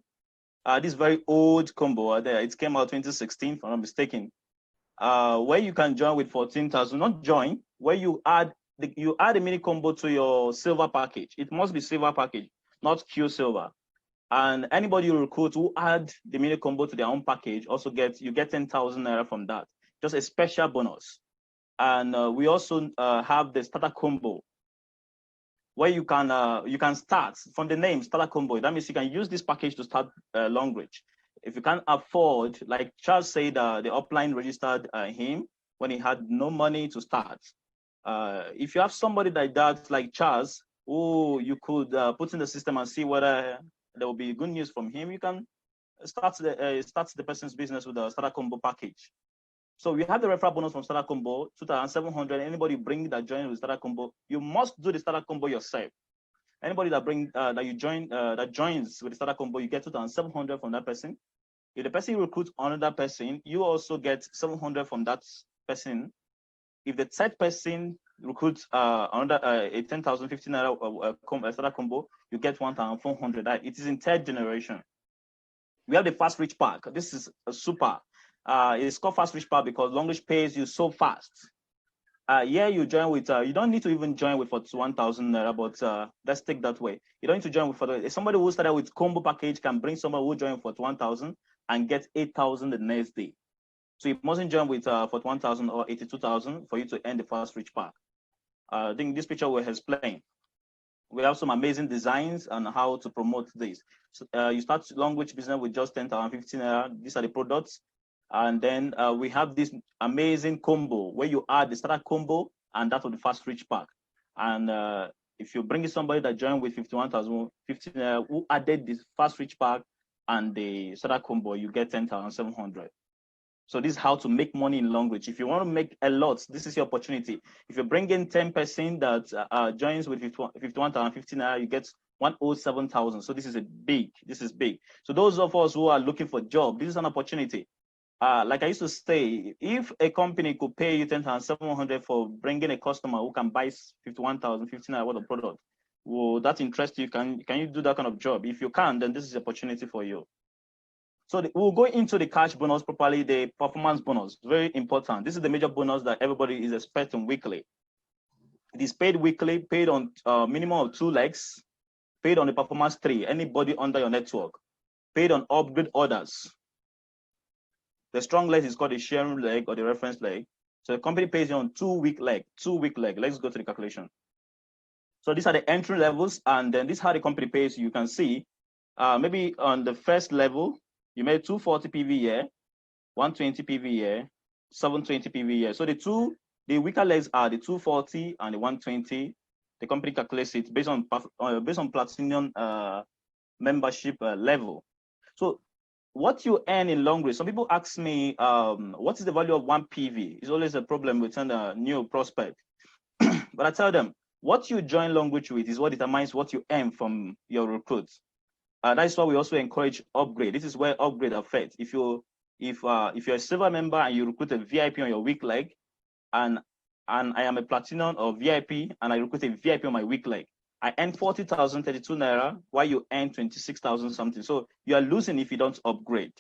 S4: This very old combo there. It came out 2016, if I'm not mistaken. Where you can join with 14,000, not join, where you add a mini combo to your silver package. It must be silver package, not Q silver. And anybody you recruit who add the mini combo to their own package also get 10,000 naira from that. Just a special bonus. And we also have the starter combo, where you can start from the name starter combo. That means you can use this package to start Longreach. If you can't afford, like Charles said, the upline registered him when he had no money to start. If you have somebody like that, like Charles, who you could put in the system and see whether there will be good news from him, you can start the person's business with a starter combo package. So we have the referral bonus from starter combo, 2,700. Anybody bring that join with starter combo, you must do the starter combo yourself. Anybody that joins with the starter combo, you get 2,700 from that person. If the person recruits another person, you also get 700 from that person. If the third person recruits another a 10,015 starter combo, you get 1,400. It is in third generation. We have the fast reach pack. This is a super. It's called fast reach pack because Longreach pays you so fast. You join with, you don't need to even join with 41,000 naira, but let's take that way. You don't need to join with, somebody who started with combo package can bring somebody who joined for 41,000 and get 8,000 the next day. So you mustn't join with 41,000 or 82,000 for you to earn the fast reach pack. I think this picture will explain. We have some amazing designs on how to promote this. So, you start Longreach business with just 10,000, 15 naira. These are the products. And then we have this amazing combo where you add the starter combo and that of the fast reach pack. And if you bring somebody that joined with 51,000, 15 who added this fast reach pack and the starter combo, you get 10,700. So this is how to make money in Longreach. If you want to make a lot, this is your opportunity. If you bring in 10% that joins with 51,000, 15, you get 107,000. So this is big. So those of us who are looking for a job, this is an opportunity. Like I used to say, if a company could pay you 10,700 for bringing a customer who can buy 51,000, 15 worth of product, will that interest you? Can you do that kind of job? If you can, then this is an opportunity for you. So we'll go into the cash bonus properly, the performance bonus, very important. This is the major bonus that everybody is expecting weekly. It is paid weekly, paid on minimum of 2 legs, paid on the performance 3, anybody under your network, paid on upgrade orders. The strong leg is called the sharing leg or the reference leg. So the company pays you on 2-week leg, 2-week leg. Let's go to the calculation. So these are the entry levels, and then this is how the company pays you. You can see maybe on the first level, you made 240 PV year, 120 PV year, 720 PV year. So the weaker legs are the 240 and the 120. The company calculates it based on platinum membership level. So what you earn in Longreach, some people ask me, what is the value of 1 PV? It's always a problem with a new prospect. But I tell them, What you join long reach with is what determines what you earn from your recruits. That's why we also encourage upgrade. This is where upgrade affects. If you're a silver member and you recruit a VIP on your weak leg, and I am a platinum or VIP and I recruit a VIP on my weak leg, I earn 40,032 naira while you earn 26,000 something. So you are losing if you don't upgrade.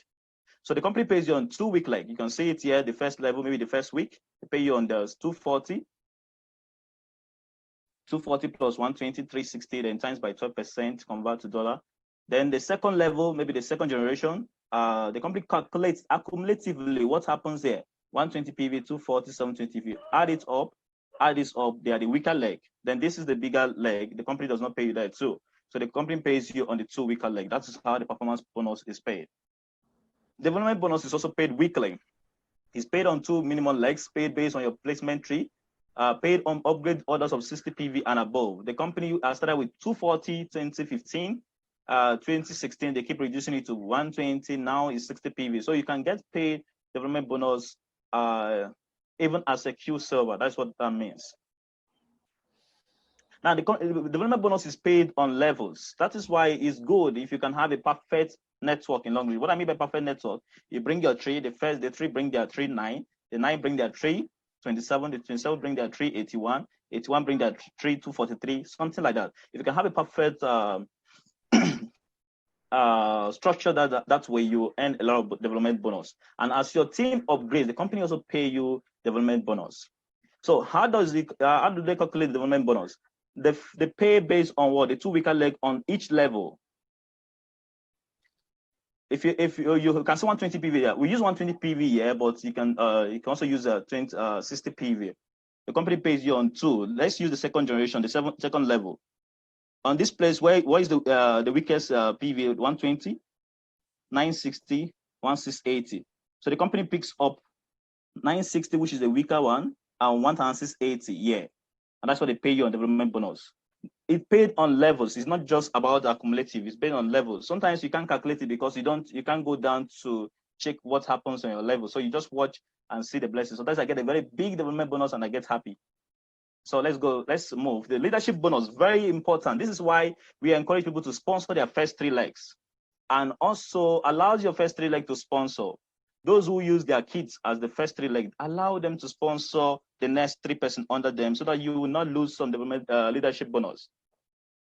S4: So the company pays you on 2 week leg. You can see it here, the first level, maybe the first week, they pay you on the 240 plus 120, 360, then times by 12%, convert to dollar. Then the second level, maybe the second generation, the company calculates accumulatively what happens there. 120 PV, 240, 720 PV. Add this up, they are the weaker leg. Then this is the bigger leg. The company does not pay you that too. So the company pays you on the 2 weaker leg. That is how the performance bonus is paid. Development bonus is also paid weekly. It's paid on 2 minimum legs, paid based on your placement tree, paid on upgrade orders of 60 PV and above. The company started with 240, 2015, 2016, they keep reducing it to 120, now it's 60 PV. So you can get paid development bonus even as a Q server. That's what that means. Now, the development bonus is paid on levels. That is why it's good if you can have a perfect network in long reach. What I mean by perfect network, you bring your tree, the 3 bring their tree 9, the 9 bring their tree 27, the 27 bring their tree 81, 81 bring their tree 243, something like that. If you can have a perfect structure that way, you earn a lot of development bonus. And as your team upgrades, the company also pay you development bonus. So how do they calculate development bonus? They pay based on what? The 2 weaker leg on each level. If you can see 120 PV here, we use 120 PV here, but you can also use 60 PV. The company pays you on 2. Let's use the second generation, the second level. On this place, where is the weakest PV? 120, 960, 1680. So the company picks up 960, which is the weaker one, and 1680. Yeah. And that's what they pay you on development bonus. It's paid on levels. It's not just about accumulative. It's paid on levels. Sometimes you can't calculate it because you can't go down to check what happens on your level. So you just watch and see the blessings. Sometimes I get a very big development bonus and I get happy. So let's move. The leadership bonus, very important. This is why we encourage people to sponsor their first 3 legs, and also allows your first 3 legs to sponsor. Those who use their kids as the first 3 legs, allow them to sponsor the next 3 person under them so that you will not lose some development leadership bonus.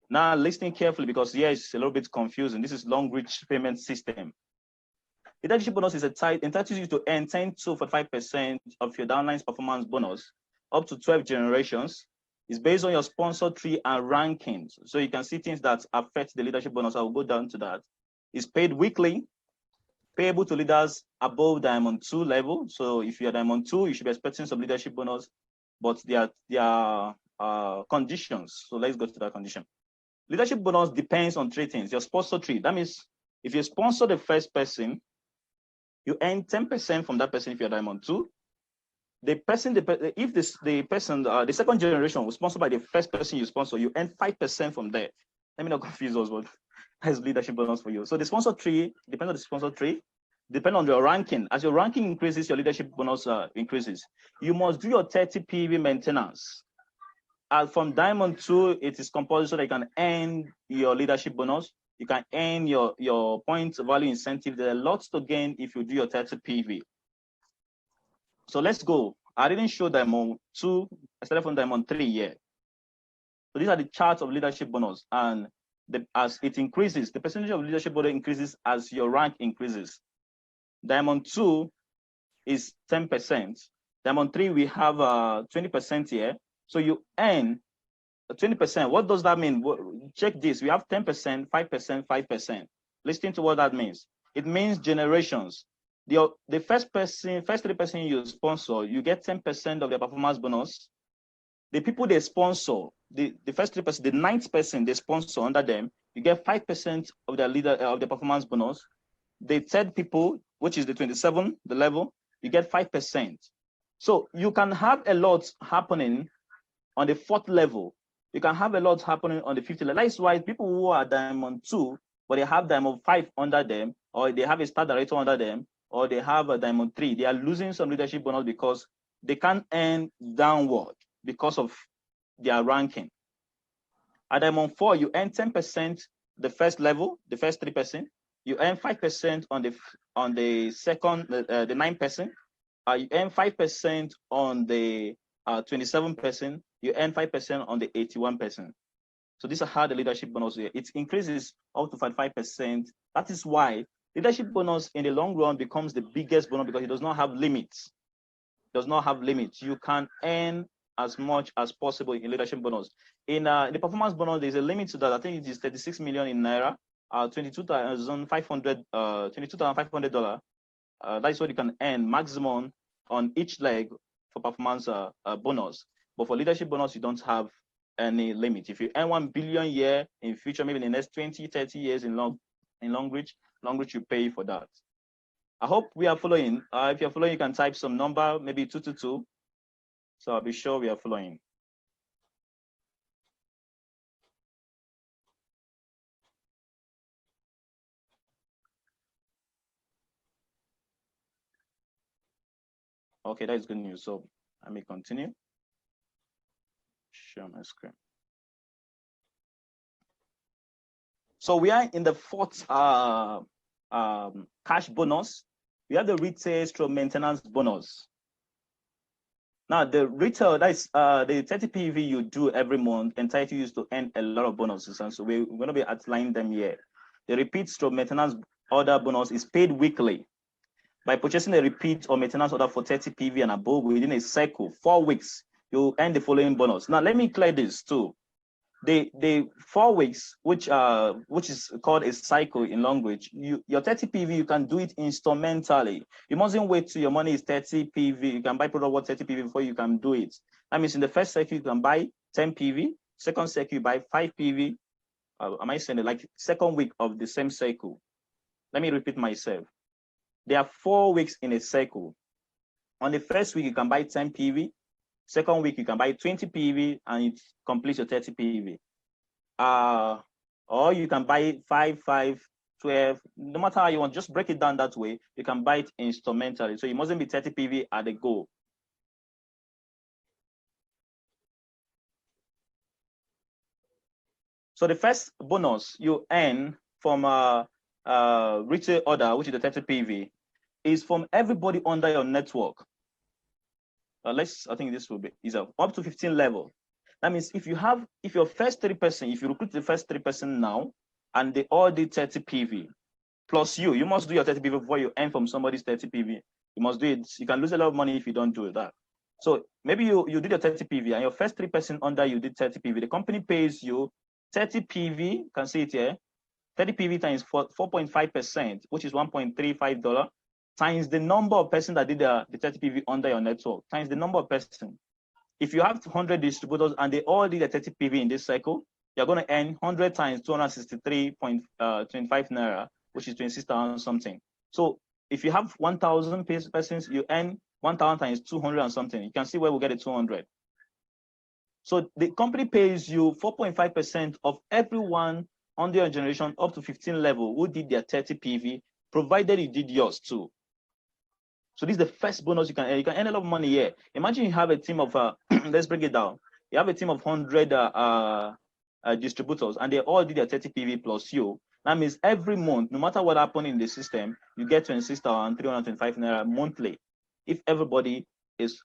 S4: Now, listening carefully, because here it's a little bit confusing. This is long reach payment system. Leadership bonus is entitles you to earn 10 to 45% of your downline's performance bonus up to 12 generations. It's based on your sponsor tree and rankings. So you can see things that affect the leadership bonus. I will go down to that. It's paid weekly, payable to leaders above Diamond 2 level. So if you're Diamond 2, you should be expecting some leadership bonus, but there are conditions. So let's go to that condition. Leadership bonus depends on 3 things. Your sponsor tree. That means if you sponsor the first person, you earn 10% from that person if you're Diamond 2. The second generation was sponsored by the first person you sponsor, you earn 5% from there. Let me not confuse us, but that's leadership bonus for you. So the sponsor tree depends on the sponsor tree, depend on your ranking. As your ranking increases, your leadership bonus increases. You must do your 30 PV maintenance. From Diamond 2, it is compulsory so that you can earn your leadership bonus. You can earn your point value incentive. There are lots to gain if you do your 30 PV. So let's go. I didn't show Diamond 2. I started from Diamond 3 here. So these are the charts of leadership bonus. And as it increases, the percentage of leadership bonus increases as your rank increases. Diamond 2 is 10%. Diamond 3, we have 20% here. So you earn 20%. What does that mean? Check this. We have 10%, 5%, 5%. Listen to what that means. It means generations. The first 3 person you sponsor, you get 10% of their performance bonus. The people they sponsor, the first 3 person, the 9th person they sponsor under them, you get 5% of their of the performance bonus. The 3rd people, which is the 27, the level, you get 5%. So you can have a lot happening on the 4th level. You can have a lot happening on the 5th level. That's why people who are Diamond 2, but they have Diamond 5 under them, or they have a star director under them, or they have a Diamond 3, they are losing some leadership bonus because they can't earn downward because of their ranking. At Diamond 4, you earn 10% the first level, the first 3%. You earn 5% on the second, the 9%. You earn 5% on the 27%. You earn 5% on the 81%. So these are how the leadership bonus here. It increases up to 5%. That is why leadership bonus in the long run becomes the biggest bonus, because it does not have limits. It does not have limits. You can earn as much as possible in leadership bonus. In the performance bonus, there's a limit to that. I think it is 36 million in Naira, $22,500. That is what you can earn maximum on each leg for performance bonus. But for leadership bonus, you don't have any limit. If you earn 1 billion a year in future, maybe in the next 20, 30 years in Long Reach you pay for that. I hope we are following. If you're following, you can type some number, maybe 222. So I'll be sure we are following. Okay, that is good news. So let me continue. Share my screen. So we are in the fourth cash bonus. We have the retail stroke maintenance bonus. Now the retail, that is the 30 PV you do every month, entitle you to earn a lot of bonuses, and so we're going to be outlining them here. The repeat stroke maintenance order bonus is paid weekly. By purchasing a repeat or maintenance order for 30 PV and above within a cycle, 4 weeks, you earn the following bonus. Now let me clear this too. The 4 weeks, which is called a cycle in language, your 30 PV, you can do it instrumentally. You mustn't wait till your money is 30 PV. You can buy product worth 30 PV before you can do it. That means in the first cycle, you can buy 10 PV. Second cycle, you buy 5 PV. Am I saying it? Like second week of the same cycle? Let me repeat myself. There are 4 weeks in a cycle. On the first week, you can buy 10 PV. Second week, you can buy 20 PV and it completes your 30 PV. Or you can buy 5, 5, 12, no matter how you want, just break it down that way. You can buy it instrumentally. So you mustn't be 30 PV at the go. So the first bonus you earn from a retail order, which is the 30 PV, is from everybody under your network. I think this will be easier, up to 15 level. That means if your first 3%, if you recruit the first 3% now, and they all did 30 PV, plus you must do your 30 PV before you earn from somebody's 30 PV. You must do it. You can lose a lot of money if you don't do that. So maybe you did your 30 PV and your first 3% under you did 30 PV. The company pays you 30 PV, you can see it here, 30 PV times 4.5%, which is $1.35, times the number of persons that did the 30 PV under your network, times the number of persons. If you have 100 distributors and they all did a 30 PV in this cycle, you're going to earn 100 times 263.25 Naira, which is 26,000 something. So if you have 1,000 persons, you earn 1,000 times 200 and something. You can see where we get the 200. So the company pays you 4.5% of everyone under your generation up to 15 level who did their 30 PV, provided you did yours too. So this is the first bonus you can earn. You can earn a lot of money here. Imagine you have a team of, let's break it down. You have a team of 100 distributors and they all did their 30 PV plus you. That means every month, no matter what happened in the system, you get 26,325 Naira monthly. If everybody is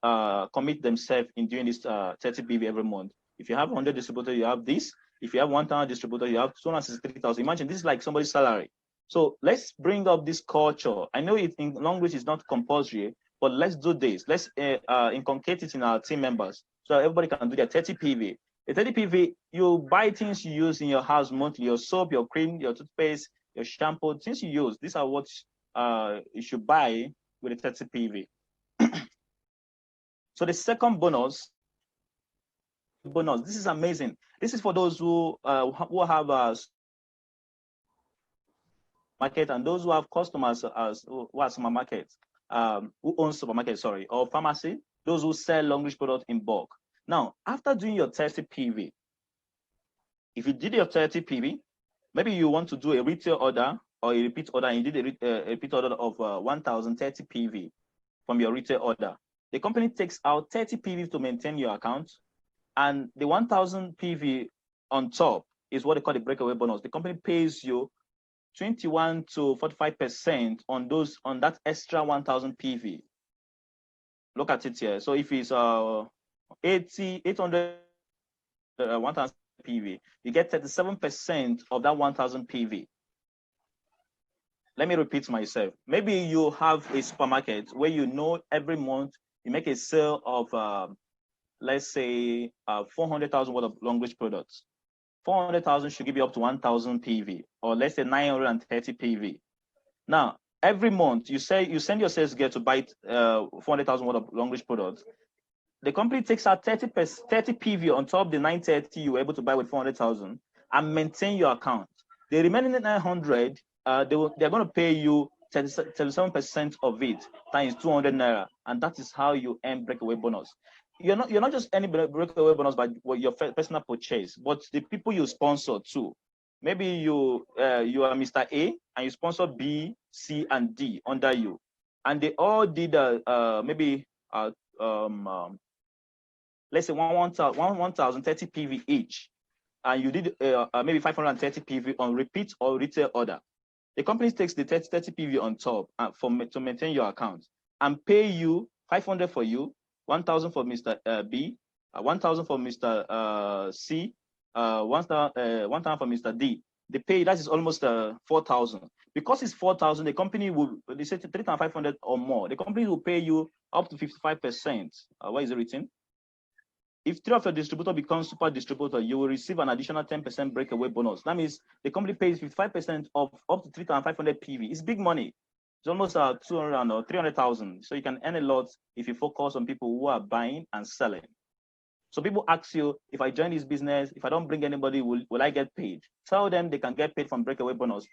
S4: commit themselves in doing this 30 PV every month. If you have 100 distributors, you have this. If you have 1,000 distributors, you have 263,000. Imagine this is like somebody's salary. So let's bring up this culture. I know it in language is not compulsory, but let's do this. Let's inculcate it in our team members so everybody can do their 30 PV. The 30 PV, you buy things you use in your house monthly, your soap, your cream, your toothpaste, your shampoo, things you use. These are what you should buy with the 30 PV. So the second bonus, this is amazing. This is for those who have a market and those who have customers who are supermarkets, who own supermarket, sorry, or pharmacy, those who sell long reach products in bulk. Now, after doing your 30 PV, if you did your 30 PV, maybe you want to do a retail order or a repeat order, and you did a repeat order of 1,030 PV from your retail order. The company takes out 30 PV to maintain your account, and the 1,000 PV on top is what they call the breakaway bonus. The company pays you 21 to 45% on that extra 1,000 PV. Look at it here. So if it's 800 1,000 PV, you get 37% of that 1,000 PV. Let me repeat myself. Maybe you have a supermarket where you know every month you make a sale of let's say 400,000 worth of long range products. 400,000 should give you up to 1,000 PV, or let's say 930 PV. Now, every month you send your sales girl to buy 400,000 worth of long range products. The company takes out 30 PV on top of the 930 you were able to buy with 400,000 and maintain your account. The remaining 900, they're going to pay you 37% of it times 200 naira, and that is how you earn breakaway bonus. You're not just any breakaway bonus by your personal purchase, but the people you sponsor too. Maybe you are Mr. A and you sponsor B, C, and D under you, and they all did maybe let's say 1,030 PV each, and you did maybe 530 PV on repeat or retail order. The company takes the 30 PV on top to maintain your account and pay you 500 for you, 1,000 for Mr. B, 1,000 for Mr. C, 1,000 for Mr. D. They pay, that is almost 4,000. Because it's 4,000, the company will, they say 3,500 or more. The company will pay you up to 55%. What is it written? If 3 of your distributor becomes super distributor, you will receive an additional 10% breakaway bonus. That means the company pays 55% of up to 3,500 PV. It's big money. It's almost 200 or 300,000. So you can earn a lot if you focus on people who are buying and selling. So people ask you, if I join this business, if I don't bring anybody, will I get paid? Tell them they can get paid from breakaway bonus,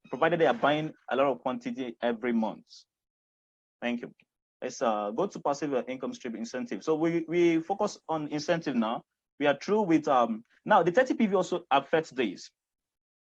S4: provided they are buying a lot of quantity every month. Thank you. Let's go to passive income stream incentive. So we focus on incentive now. We are through with, now the 30 PV also affects this.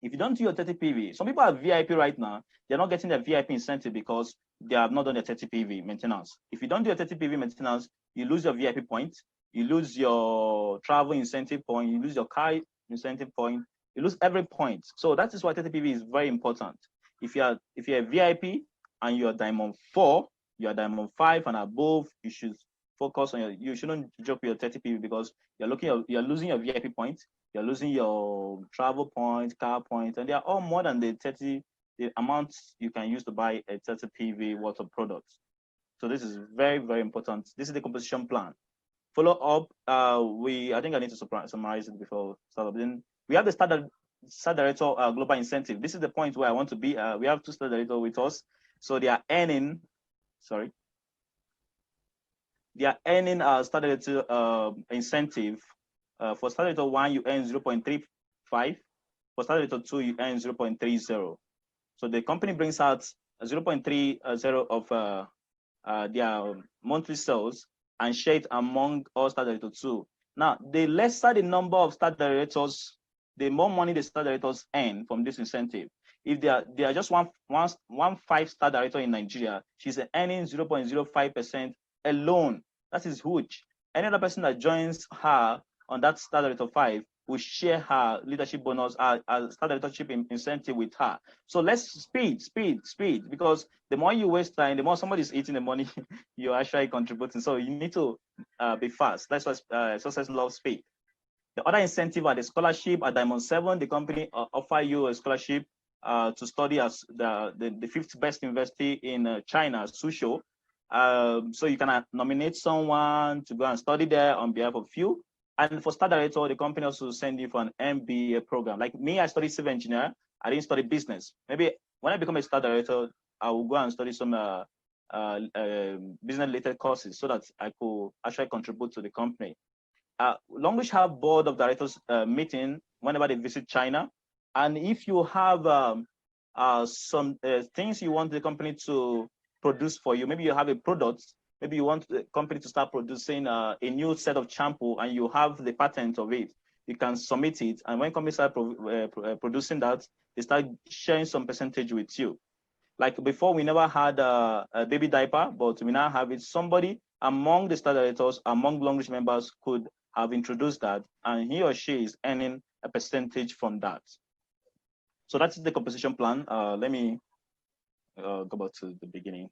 S4: If you don't do your 30 PV, some people are VIP right now, they're not getting their VIP incentive because they have not done their 30 PV maintenance. If you don't do your 30 PV maintenance, you lose your VIP point, you lose your travel incentive point, you lose your car incentive point, you lose every point. So that is why 30 PV is very important. If you're a VIP and you're Diamond 4, you're Diamond 5 and above, you should focus on you shouldn't joke with your 30 PV because you're losing your VIP points, you're losing your travel points, car points, and they are all more than the amounts you can use to buy a 30 PV worth of products. So this is very, very important. This is the composition plan. Follow up, I think I need to summarize it before start. Then we have the Star Director Global Incentive. This is the point where I want to be. We have 2 Star Directors with us. So they are earning, Star Director incentive. For Star Director 1, you earn 0.35. For Star Director 2, you earn 0.30. So the company brings out 0.30 of their monthly sales and share it among all Star Director 2. Now, the lesser the number of Star Directors, the more money the Star Directors earn from this incentive. If they are just one 5-star director in Nigeria, she's earning 0.05% alone. That is huge. Any other person that joins her on that Star Director 5 will share her leadership bonus, Star Directorship incentive with her. So let's speed, because the more you waste time, the more somebody's eating the money you're actually contributing. So you need to be fast. That's why success loves speed. The other incentive are the scholarship. At Diamond 7, the company offer you a scholarship to study as the 5th best university in China, Suzhou. So you can nominate someone to go and study there on behalf of you. And for Star Director, the company also send you for an MBA program. Like me, I studied civil engineer. I didn't study business. Maybe when I become a Star Director, I will go and study some business-related courses so that I could actually contribute to the company. Longish have board of directors meeting whenever they visit China. And if you have some things you want the company to produce for you, maybe you have a product, maybe you want the company to start producing a new set of shampoo and you have the patent of it, you can submit it. And when companies start producing that, they start sharing some percentage with you. Like before, we never had a baby diaper, but we now have it. Somebody among the Star Directors, among Longish members could have introduced that, and he or she is earning a percentage from that. So that's the compensation plan. Let me go back to the beginning.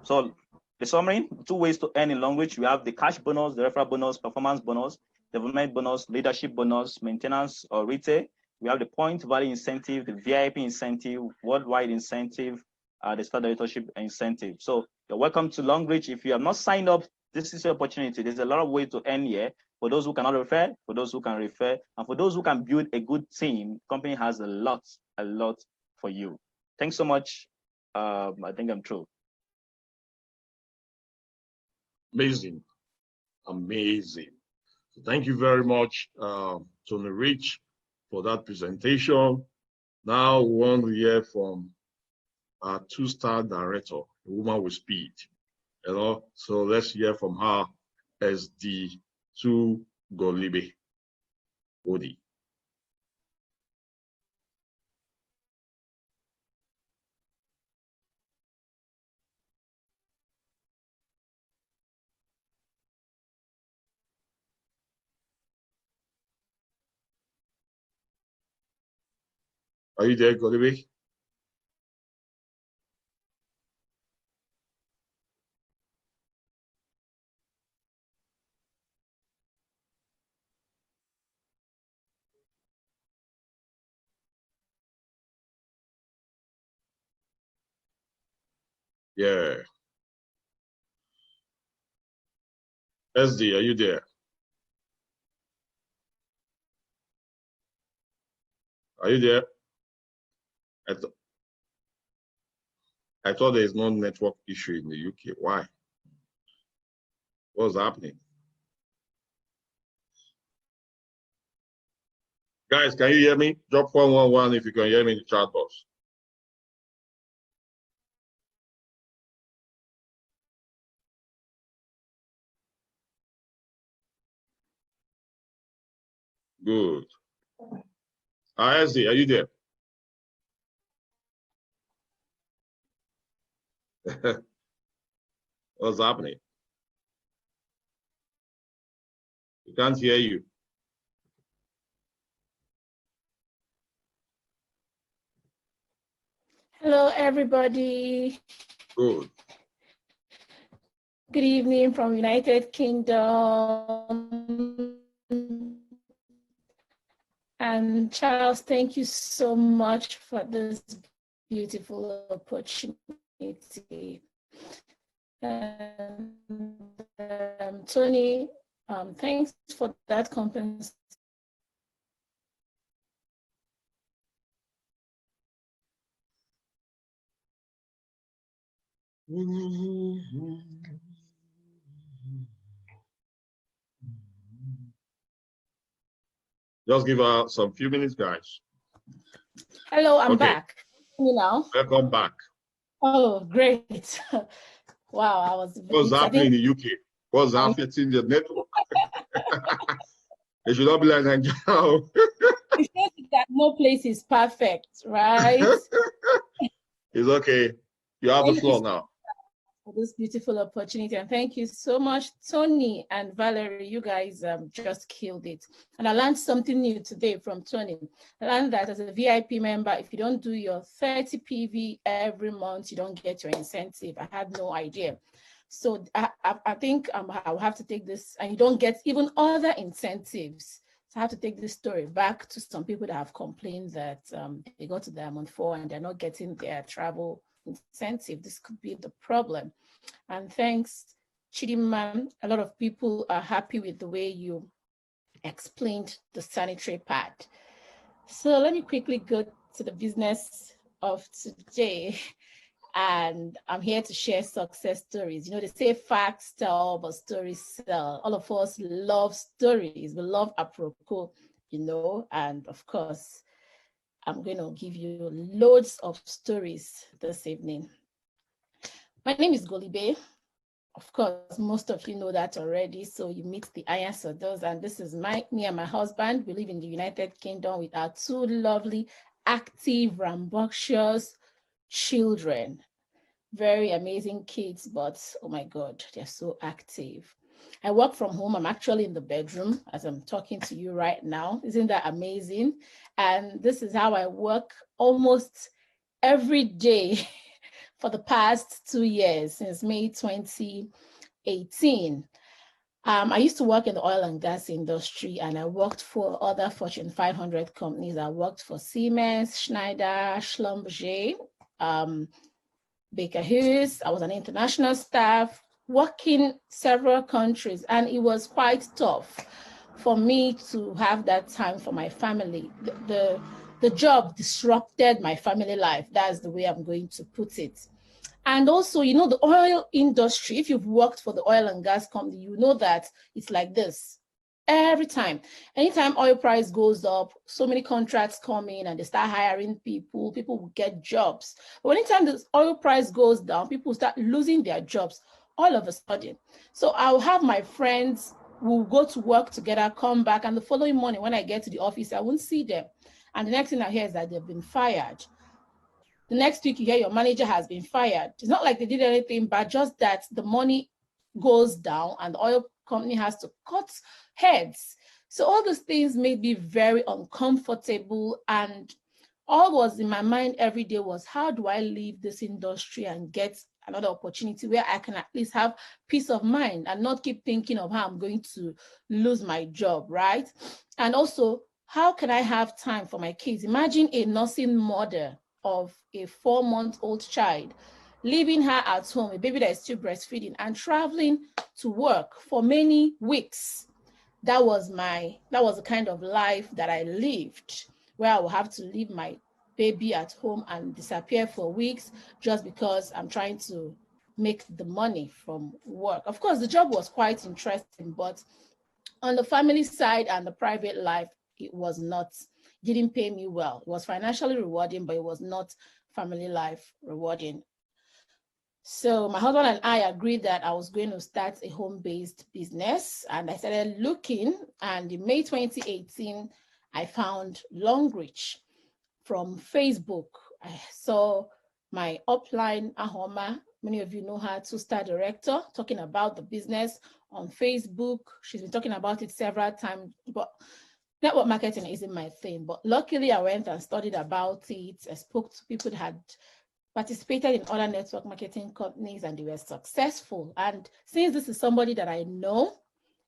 S4: So the summary, 2 ways to earn in long reach. We have the cash bonus, the referral bonus, performance bonus, development bonus, leadership bonus, maintenance or retail. We have the point value incentive, the VIP incentive, worldwide incentive, the star directorship incentive. So you're welcome to long reach. If you have not signed up, this is your opportunity. There's a lot of ways to earn here. For those who cannot refer, for those who can refer, and for those who can build a good team, the company has a lot for you. Thanks so much. I think I'm through.
S2: Amazing. Amazing. So thank you very much, Tony Rich, for that presentation. Now we want to hear from our 2-star director, a woman with speed. You know, so let's hear from her as the Golibe Odi. Are you there, Golibe? Yeah. SD, are you there? Are you there? I thought there is no network issue in the UK. Why? What's happening? Guys, can you hear me? Drop 111 if you can hear me in the chat box. Good. SD, are you there? What's happening? We can't hear you.
S1: Hello, everybody.
S2: Good.
S1: Good evening from United Kingdom. And Charles, thank you so much for this beautiful opportunity. And Tony, thanks for that compensation.
S2: Just give her some few minutes, guys.
S1: Hello, I'm back. You know.
S2: Welcome back.
S1: Oh, great. Wow, I was.
S2: What's happening in the UK? What's happening in the network? It should not be like Nigeria.
S1: It says that no place is perfect, right?
S2: It's okay. You have the floor now.
S1: For this beautiful opportunity, and thank you so much, Tony and Valerie. You guys just killed it. And I learned something new today from Tony. I learned that as a VIP member, if you don't do your 30 PV every month, you don't get your incentive. I had no idea. So I think I'll have to take this, and you don't get even other incentives. So I have to take this story back to some people that have complained that they go to Diamond 4 and they're not getting their travel incentive. This could be the problem. And thanks, Chidimma, a lot of people are happy with the way you explained the sanitary part. So let me quickly go to the business of today. And I'm here to share success stories. You know, they say facts tell, but stories sell. All of us love stories. We love apropos, you know, and of course, I'm going to give you loads of stories this evening. My name is Golibe. Of course, most of you know that already. So you meet the Ayasodos, and this is me and my husband. We live in the United Kingdom with our 2 lovely, active, rambunctious children. very amazing kids, but oh my God, they're so active. I work from home. I'm actually in the bedroom as I'm talking to you right now. Isn't that amazing? And this is how I work almost every day for the past 2 years, since May 2018. I used to work in the oil and gas industry, and I worked for other Fortune 500 companies. I worked for Siemens, Schneider, Schlumberger, Baker Hughes. I was an international staff working several countries, and it was quite tough for me to have that time for my family. The job disrupted my family life. That's the way I'm going to put it. And also, you know, the oil industry, if you've worked for the oil and gas company, you know that it's like this. Every time, anytime oil price goes up, so many contracts come in and they start hiring people, people will get jobs. But anytime the oil price goes down, people start losing their jobs all of a sudden. So I'll have my friends, we'll go to work together, come back, and the following morning when I get to the office, I won't see them. And the next thing I hear is that they've been fired. The next week you hear your manager has been fired. It's not like they did anything, but just that the money goes down and the oil company has to cut heads. So all those things made me very uncomfortable, and all was in my mind every day was, how do I leave this industry and get another opportunity where I can at least have peace of mind and not keep thinking of how I'm going to lose my job, right? And also, how can I have time for my kids? Imagine a nursing mother of a 4-month-old child, leaving her at home, a baby that is still breastfeeding, and traveling to work for many weeks. That was the kind of life that I lived, where I will have to leave my baby at home and disappear for weeks just because I'm trying to make the money from work. Of course, the job was quite interesting, but on the family side and the private life, it was not, didn't pay me well. It was financially rewarding, but it was not family life rewarding. So my husband and I agreed that I was going to start a home-based business, and I started looking, and in May 2018, I found Longreach from Facebook. I saw my upline, Ahoma, many of you know her, two-star director, talking about the business on Facebook. She's been talking about it several times, but network marketing isn't my thing. But luckily, I went and studied about it. I spoke to people that had participated in other network marketing companies and they were successful. And since this is somebody that I know,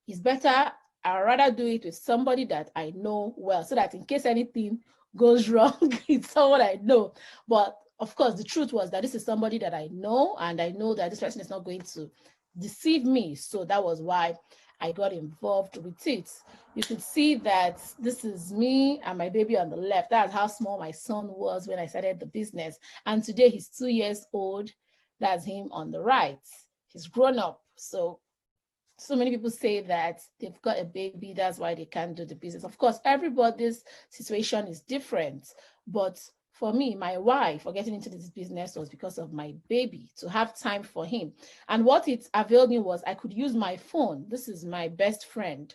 S1: it's better, I'd rather do it with somebody that I know well, so that in case anything goes wrong, it's someone I know. But of course, the truth was that this is somebody that I know, and I know that this person is not going to deceive me. So that was why I got involved with it. You could see that this is me and my baby on the left. That's how small my son was when I started the business. And today he's 2 years old. That's him on the right. He's grown up. So many people say that they've got a baby, that's why they can't do the business. Of course, everybody's situation is different. But for me, my why for getting into this business was because of my baby, to have time for him. And what it availed me was I could use my phone. This is my best friend.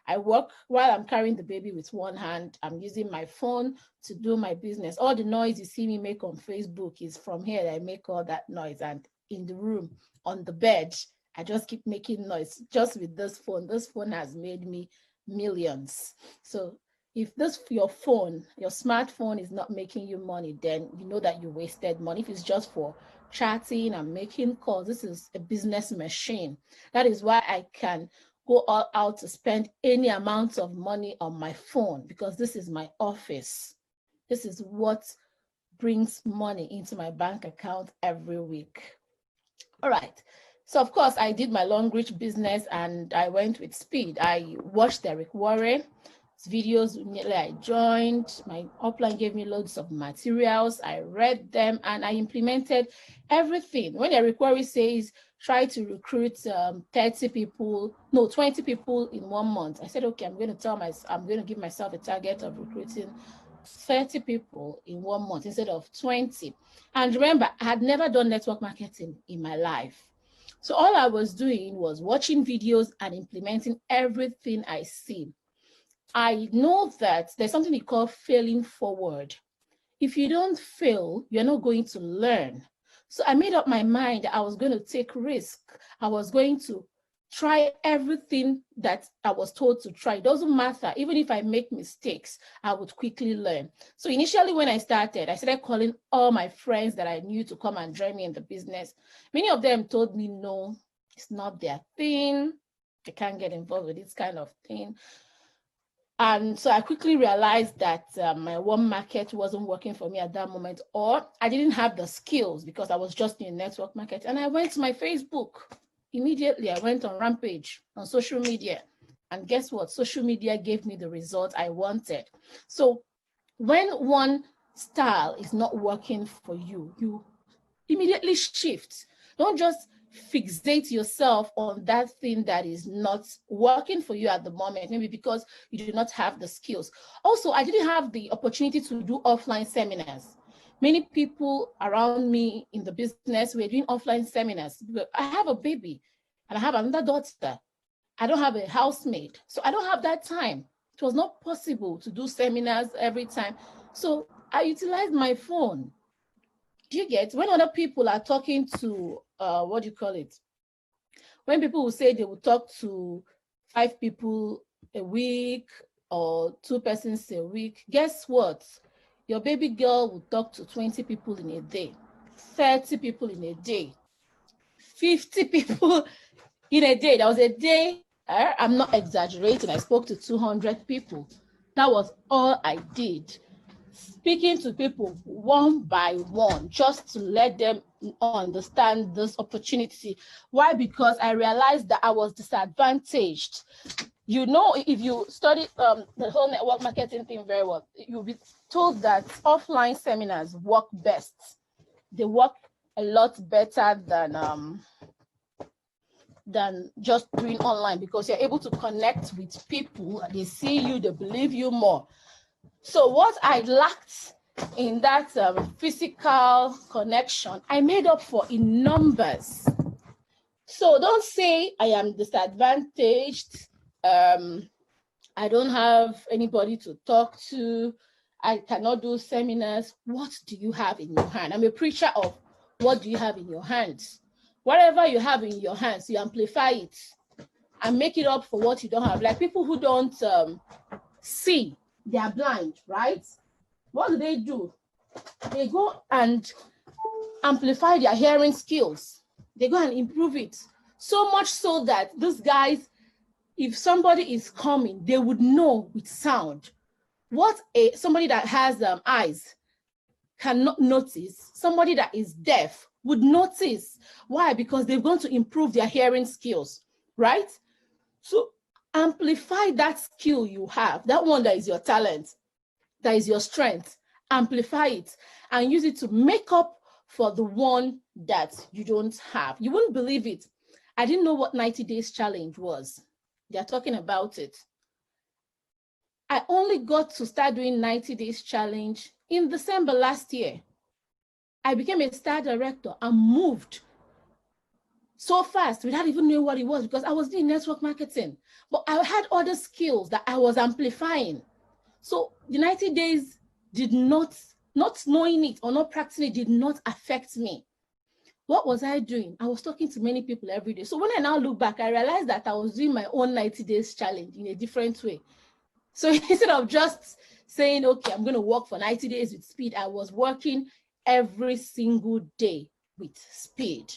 S1: I work while I'm carrying the baby with one hand. I'm using my phone to do my business. All the noise you see me make on Facebook is from here. I make all that noise. And in the room, on the bed, I just keep making noise just with this phone. This phone has made me millions. So if your smartphone is not making you money, then you know that you wasted money. If it's just for chatting and making calls, this is a business machine. That is why I can go all out to spend any amount of money on my phone, because this is my office. This is what brings money into my bank account every week. All right. So of course I did my Longreach business and I went with speed. I watched Derek Warren videos immediately I joined. My upline gave me loads of materials. I read them and I implemented everything. When Derek Warren says try to recruit 20 people in 1 month, I said, okay, I'm going to give myself a target of recruiting 30 people in 1 month instead of 20. And remember, I had never done network marketing in my life. So all I was doing was watching videos and implementing everything I see. I know that there's something we call failing forward. If you don't fail, you're not going to learn. So I made up my mind that I was going to take risk. I was going to try everything that I was told to try. It doesn't matter. Even if I make mistakes, I would quickly learn. So initially when I started calling all my friends that I knew to come and join me in the business. Many of them told me, no, it's not their thing. They can't get involved with this kind of thing. And so I quickly realized that my warm market wasn't working for me at that moment, or I didn't have the skills because I was just in network market. And I went to my Facebook. Immediately, I went on Rampage on social media. And guess what? Social media gave me the result I wanted. So when one style is not working for you, you immediately shift. Don't just fixate yourself on that thing that is not working for you at the moment, maybe because you do not have the skills. Also, I didn't have the opportunity to do offline seminars. Many people around me in the business were doing offline seminars. I have a baby and I have another daughter. I don't have a housemaid, so I don't have that time. It was not possible to do seminars every time. So I utilized my phone. Do you get, when other people are talking to, what do you call it? When people will say they will talk to 5 people a week or 2 persons a week, guess what? Your baby girl will talk to 20 people in a day, 30 people in a day, 50 people in a day. That was a day, I'm not exaggerating, I spoke to 200 people. That was all I did. Speaking to people one by one, just to let them understand this opportunity. Why? Because I realized that I was disadvantaged. You know, if you study the whole network marketing thing very well, you'll be told that offline seminars work best. They work a lot better than just doing online, because you're able to connect with people. They see you, they believe you more. So what I lacked in that physical connection, I made up for in numbers. So don't say I am disadvantaged. I don't have anybody to talk to. I cannot do seminars. What do you have in your hand? I'm a preacher of what do you have in your hands? Whatever you have in your hands, you amplify it and make it up for what you don't have. Like people who don't see, they are blind, right? What do? They go and amplify their hearing skills. They go and improve it. So much so that these guys, if somebody is coming, they would know with sound. What somebody that has eyes cannot notice, somebody that is deaf would notice. Why? Because they're going to improve their hearing skills, right? So amplify that skill you have, that one that is your talent, that is your strength. Amplify it and use it to make up for the one that you don't have. You wouldn't believe it. I didn't know what 90 days challenge was. They're talking about it. I only got to start doing 90 days challenge in December last year. I became a star director and moved so fast without even knowing what it was, because I was doing network marketing, but I had other skills that I was amplifying. So the 90 days did not knowing it or not practicing it did not affect me. What was I doing? I was talking to many people every day. So when I now look back, I realized that I was doing my own 90 days challenge in a different way. So instead of just saying, okay, I'm going to work for 90 days with speed, I was working every single day with speed.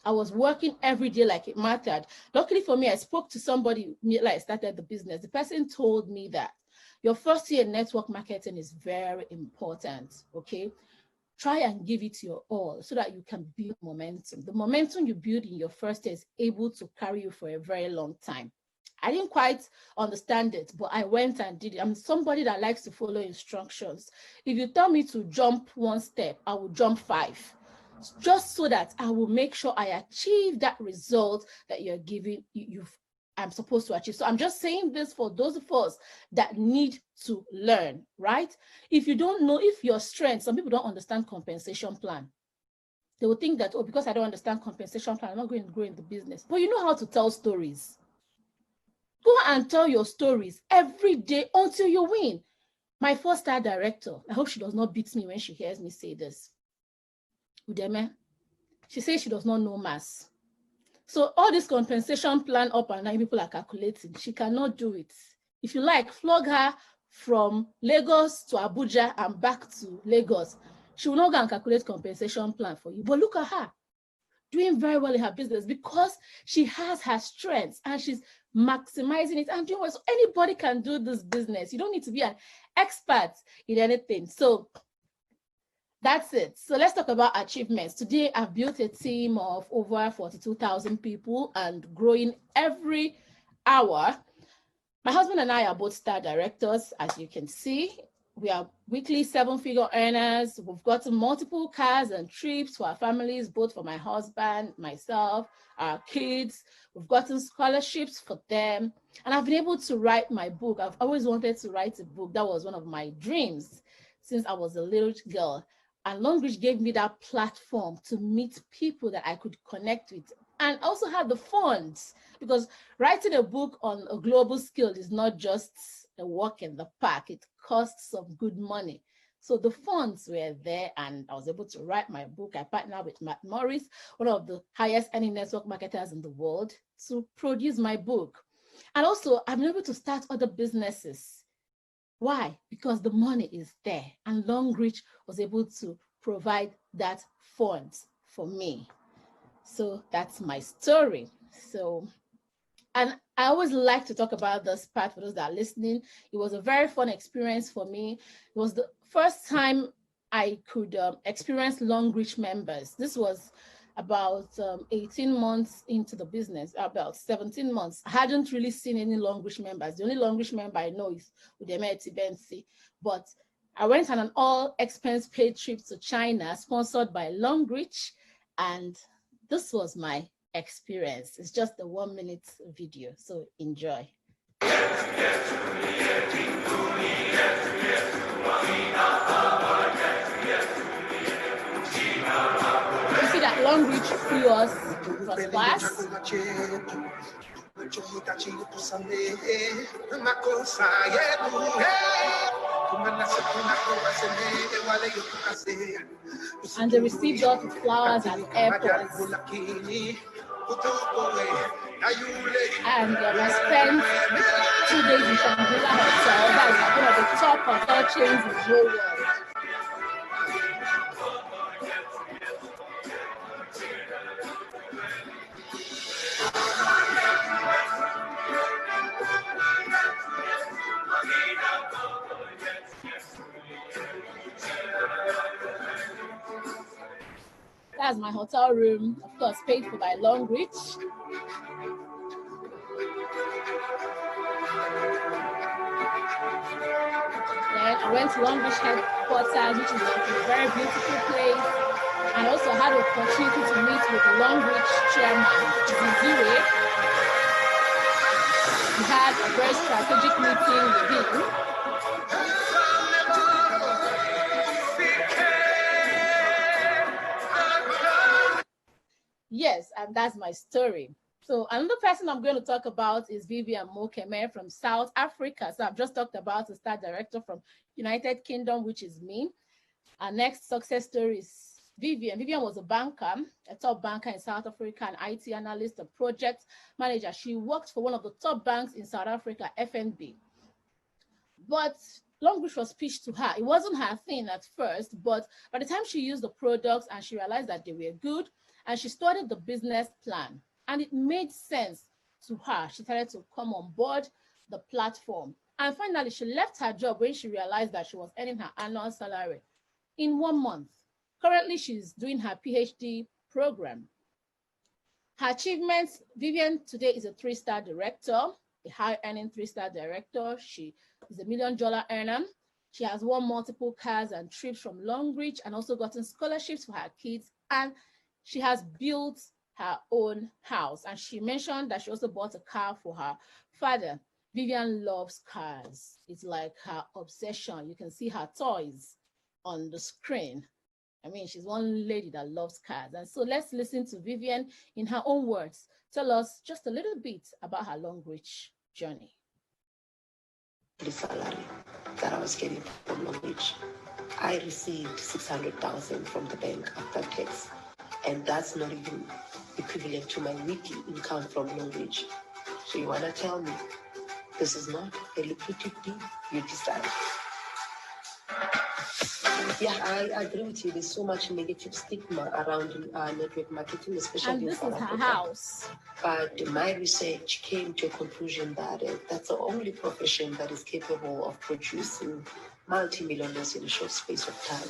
S1: I was working every day like it mattered. Luckily for me, I spoke to somebody like I started the business. The person told me that your first year in network marketing is very important, okay? Try and give it your all so that you can build momentum. The momentum you build in your first year is able to carry you for a very long time. I didn't quite understand it, but I went and did it. I'm somebody that likes to follow instructions. If you tell me to jump 1 step, I will jump 5, just so that I will make sure I achieve that result that you're giving, I'm supposed to achieve. So I'm just saying this for those of us that need to learn, right? If you don't know, if your strength, some people don't understand compensation plan. They will think that, oh, because I don't understand compensation plan, I'm not going to grow in the business. But you know how to tell stories. Go and tell your stories every day until you win. My 4-star director, I hope she does not beat me when she hears me say this. Udeme, She says she does not know maths. So all this compensation plan up and down, people are calculating. She cannot do it. If you like, flog her from Lagos to Abuja and back to Lagos. She will not go and calculate compensation plan for you. But look at her, doing very well in her business because she has her strengths and she's maximizing it and doing well. So anybody can do this business. You don't need to be an expert in anything. So that's it. So let's talk about achievements. Today, I've built a team of over 42,000 people and growing every hour. My husband and I are both star directors, as you can see. We are weekly 7-figure earners. We've gotten multiple cars and trips for our families, both for my husband, myself, our kids. We've gotten scholarships for them. And I've been able to write my book. I've always wanted to write a book. That was one of my dreams since I was a little girl. And Longreach gave me that platform to meet people that I could connect with and also have the funds, because writing a book on a global scale is not just a walk in the park. It costs some good money. So the funds were there and I was able to write my book. I partnered with Matt Morris, one of the highest earning network marketers in the world, to produce my book. And also I've been able to start other businesses. Why? Because the money is there and Longreach was able to provide that funds for me. So that's my story. So, and I always like to talk about this part for those that are listening. It was a very fun experience for me. It was the first time I could experience Longreach members. This was about 18 months into the business, about 17 months. I hadn't really seen any Longreach members. The only Longreach member I know is Udemeti Bensi. But I went on an all expense paid trip to China, sponsored by Longreach, and this was my experience. It's just a 1-minute video, so enjoy. That Longreach flew us first class. And they received us with flowers at airports. And I spent 2 days in Shangri-La Hotel. That's one of the top hotel chains in the whole world. That's my hotel room, of course, paid for by Longreach. Then I went to Longreach headquarters, which is like a very beautiful place. And also had the opportunity to meet with the Longreach chairman, Zizire. We had a very strategic meeting with him. Yes, and that's my story. So another person I'm going to talk about is Vivian Mokeme from South Africa. So I've just talked about the star director from United Kingdom, which is me. Our next success story is Vivian. Vivian was a banker, a top banker in South Africa, an IT analyst, a project manager. She worked for one of the top banks in South Africa, FNB. But Longreach was pitched to her. It wasn't her thing at first, but by the time she used the products and she realized that they were good, and she studied the business plan, and it made sense to her. She started to come on board the platform. And finally, she left her job when she realized that she was earning her annual salary in 1 month. Currently, she's doing her PhD program. Her achievements, Vivian today is a 3-star director, a high-earning 3-star director. She is a $1 million earner. She has won multiple cars and trips from Longreach and also gotten scholarships for her kids. And she has built her own house. And she mentioned that she also bought a car for her father. Vivian loves cars. It's like her obsession. You can see her toys on the screen. I mean, she's one lady that loves cars. And so let's listen to Vivian in her own words. Tell us just a little bit about her Longreach journey.
S5: The salary that I was getting from Longreach, I received $600,000 from the bank after tax. And that's not even equivalent to my weekly income from long wage. So you want to tell me this is not a lucrative deal? You decide. Yeah, I agree with you. There's so much negative stigma around network marketing, especially
S1: And
S5: in
S1: this
S5: South
S1: is her
S5: Africa.
S1: house.
S5: But my research came to a conclusion that that's the only profession that is capable of producing multi-millionaires in a short space of time.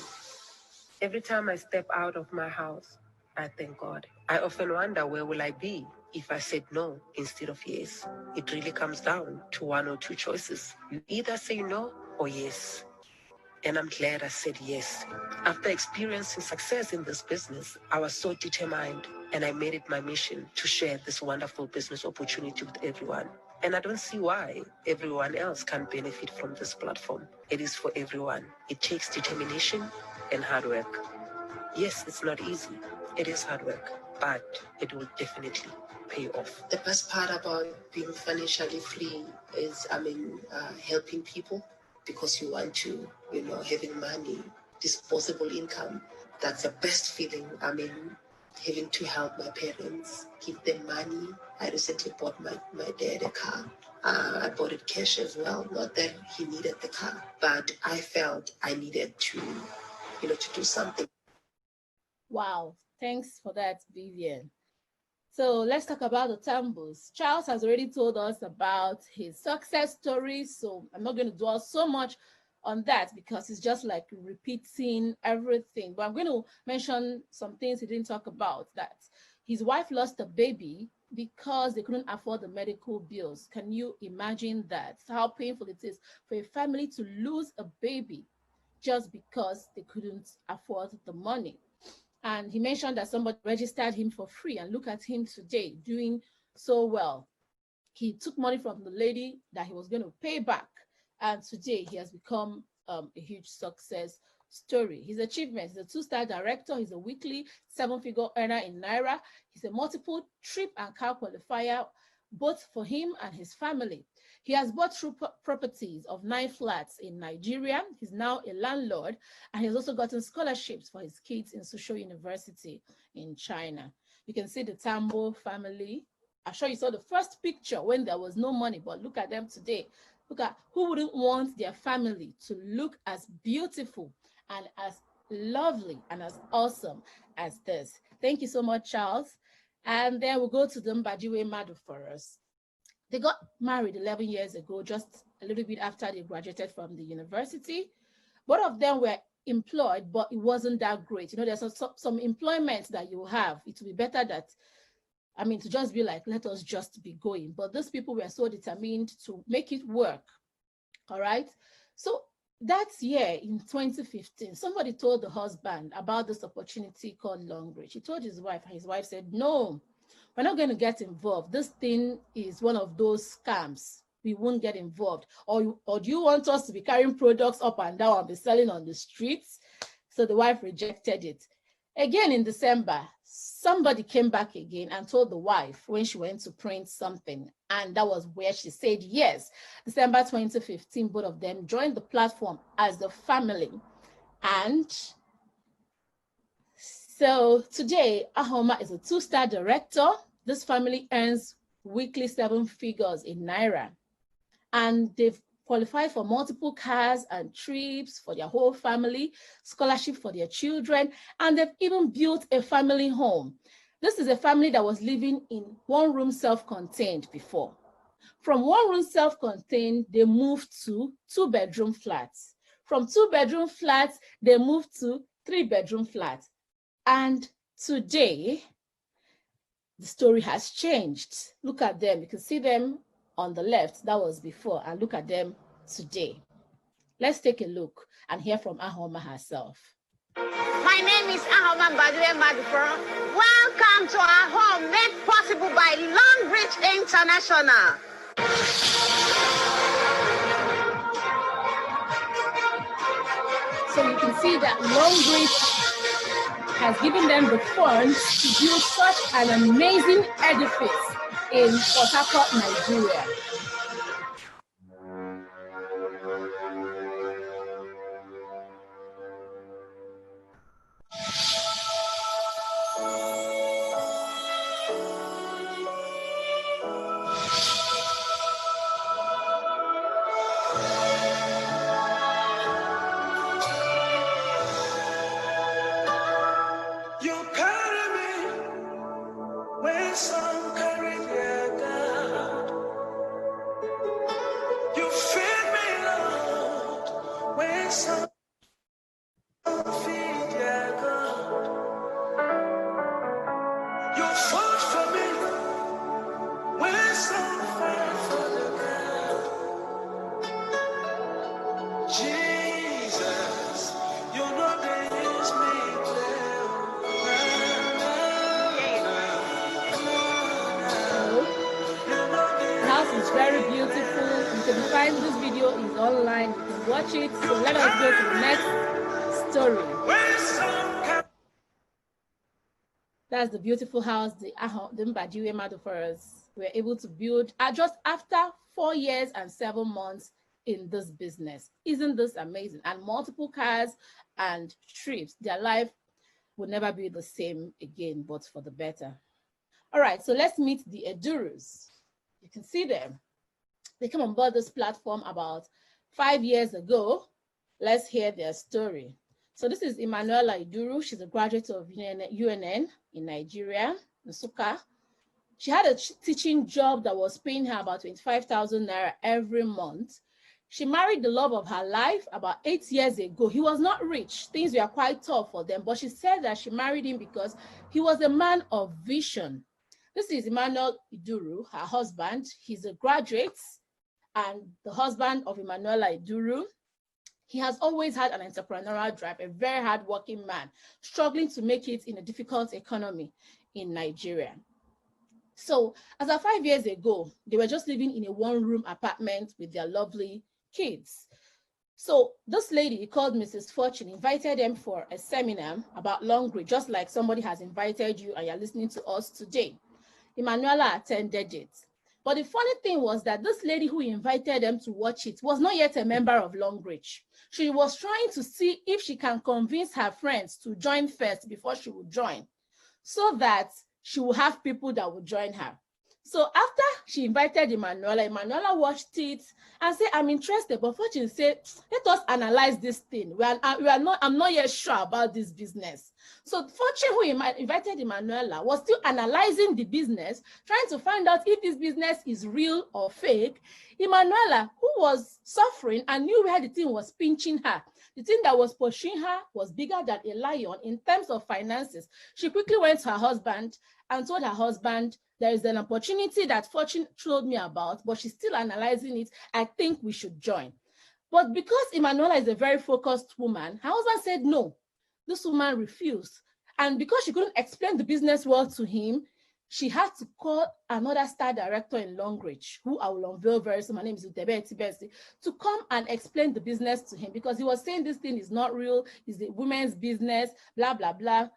S5: Every time I step out of my house, I thank God. I often wonder, where will I be if I said no instead of yes? It really comes down to one or two choices. You either say no or yes. And I'm glad I said yes. After experiencing success in this business, I was so determined, and I made it my mission to share this wonderful business opportunity with everyone. And I don't see why everyone else can't benefit from this platform. It is for everyone. It takes determination and hard work. Yes, it's not easy. It is hard work, but it will definitely pay off. The best part about being financially free is, helping people, because you want to, having money, disposable income. That's the best feeling. Having to help my parents, give them money. I recently bought my dad a car. I bought it cash as well. Not that he needed the car, but I felt I needed to do something.
S1: Wow, thanks for that, Vivian. So let's talk about the Tambos. Charles has already told us about his success story, so I'm not going to dwell so much on that because it's just like repeating everything. But I'm going to mention some things he didn't talk about. That his wife lost a baby because they couldn't afford the medical bills. Can you imagine that? How painful it is for a family to lose a baby just because they couldn't afford the money. And he mentioned that somebody registered him for free, and look at him today doing so well. He took money from the lady that he was going to pay back, and today he has become a huge success story. His achievements: he's a two-star director, he's a weekly 7-figure earner in Naira, he's a multiple trip and car qualifier, both for him and his family. He has bought through properties of 9 flats in Nigeria. He's now a landlord, and he's also gotten scholarships for his kids in Social University in China. You can see the Tambo family. I'm sure you saw the first picture when there was no money, but look at them today. Look at who wouldn't want their family to look as beautiful and as lovely and as awesome as this. Thank you so much, Charles. And then we'll go to the Mbajiwe Madu for us. They got married 11 years ago, just a little bit after they graduated from the university. Both of them were employed, but it wasn't that great. There's some employment that you have. It would be better that, to just be like, let us just be going. But those people were so determined to make it work. All right. So that year in 2015, somebody told the husband about this opportunity called Long Reach. He told his wife, and his wife said, no, we're not going to get involved. This thing is one of those scams. We won't get involved. Or do you want us to be carrying products up and down and be selling on the streets? So the wife rejected it. Again in December, somebody came back again and told the wife when she went to print something. And that was where she said yes. December 2015, both of them joined the platform as the family. And so today, Ahoma is a 2-star director. This family earns weekly 7 figures in Naira. And they've qualified for multiple cars and trips for their whole family, scholarship for their children, and they've even built a family home. This is a family that was living in 1-room self-contained before. From 1-room self-contained, they moved to 2-bedroom flats. From 2-bedroom flats, they moved to 3-bedroom flats. And today, the story has changed. Look at them. You can see them on the left. That was before. And look at them today. Let's take a look and hear from Ahoma herself.
S6: My name is Ahoma Badue Maduforo. Welcome to our home, made possible by Long Reach International.
S1: So you can see that Long Reach has given them the funds to build such an amazing edifice in Port Harcourt, Nigeria. It's very beautiful. You can find this video is online. You can watch it. So let us go to the next story. That's the beautiful house the Mbadiwe Madufers were able to build just after 4 years and 7 months in this business. Isn't this amazing? And multiple cars and trips. Their life will never be the same again, but for the better. All right, so let's meet the Edurus. You can see them. They came on board this platform about 5 years ago. Let's hear their story. So this is Emanuela Iduru. She's a graduate of UNN in Nigeria, Nsukka. She had a teaching job that was paying her about 25,000 naira every month. She married the love of her life about 8 years ago. He was not rich. Things were quite tough for them, but she said that she married him because he was a man of vision. This is Emmanuel Iduru, her husband. He's a graduate and the husband of Emanuela Iduru. He has always had an entrepreneurial drive, a very hardworking man, struggling to make it in a difficult economy in Nigeria. So as of 5 years ago, they were just living in a one-room apartment with their lovely kids. So this lady called Mrs. Fortune invited them for a seminar about Longreach, just like somebody has invited you and you're listening to us today. Emanuela attended it. But the funny thing was that this lady who invited them to watch it was not yet a member of Longreach. She was trying to see if she can convince her friends to join first before she would join, so that she will have people that would join her. So after she invited Emanuela watched it and said, I'm interested, but Fortune said, let us analyze this thing. I'm not yet sure about this business. So Fortune, who invited Emanuela, was still analyzing the business, trying to find out if this business is real or fake. Emanuela, who was suffering and knew where the thing was pinching her, the thing that was pushing her was bigger than a lion in terms of finances. She quickly went to her husband and told her husband, there is an opportunity that Fortune told me about, but she's still analyzing it. I think we should join. But because Emanuela is a very focused woman, her husband said no. This woman refused. And because she couldn't explain the business well to him, she had to call another star director in Longreach, who I will unveil very soon. My name is Utebe Etibesi, to come and explain the business to him, because he was saying this thing is not real, it's the women's business, blah, blah, blah.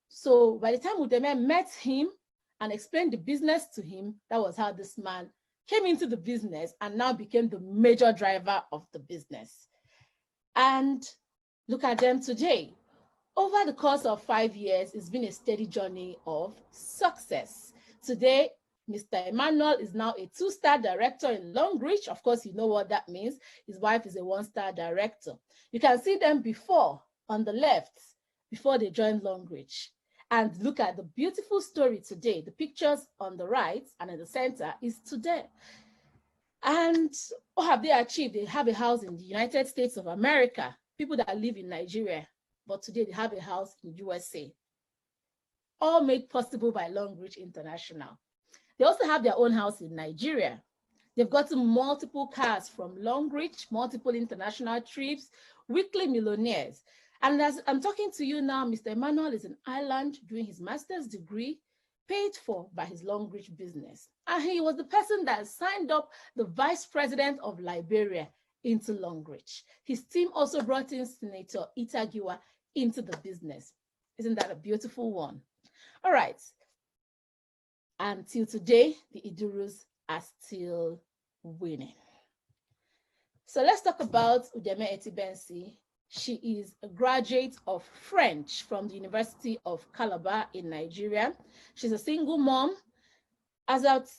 S1: So by the time Utebe met him and explained the business to him, that was how this man came into the business and now became the major driver of the business. And look at them today. Over the course of 5 years, it's been a steady journey of success. Today, Mr. Emmanuel is now a 2-star director in Longreach. Of course, you know what that means. His wife is a 1-star director. You can see them before, on the left, before they joined Longreach. And look at the beautiful story today. The pictures on the right and in the center is today. And what have they achieved? They have a house in the United States of America. People that live in Nigeria, but today they have a house in USA. All made possible by Longreach International. They also have their own house in Nigeria. They've gotten multiple cars from Longreach, multiple international trips, weekly millionaires. And as I'm talking to you now, Mr. Emmanuel is in Ireland doing his master's degree, paid for by his Longreach business. And he was the person that signed up the vice president of Liberia into Longreach. His team also brought in Senator Itagiwa into the business. Isn't that a beautiful one? All right. Until today, the Idurus are still winning. So let's talk about Udeme Etibensi. She is a graduate of French from the University of Calabar in Nigeria. She's a single mom. As of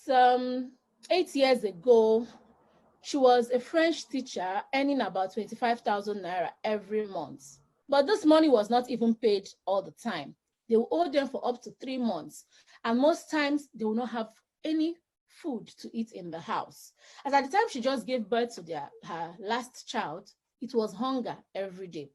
S1: 8 years ago, she was a French teacher earning about 25,000 naira every month. But this money was not even paid all the time. They will owe them for up to 3 months. And most times they will not have any food to eat in the house. As at the time she just gave birth to her last child, It was hunger every day.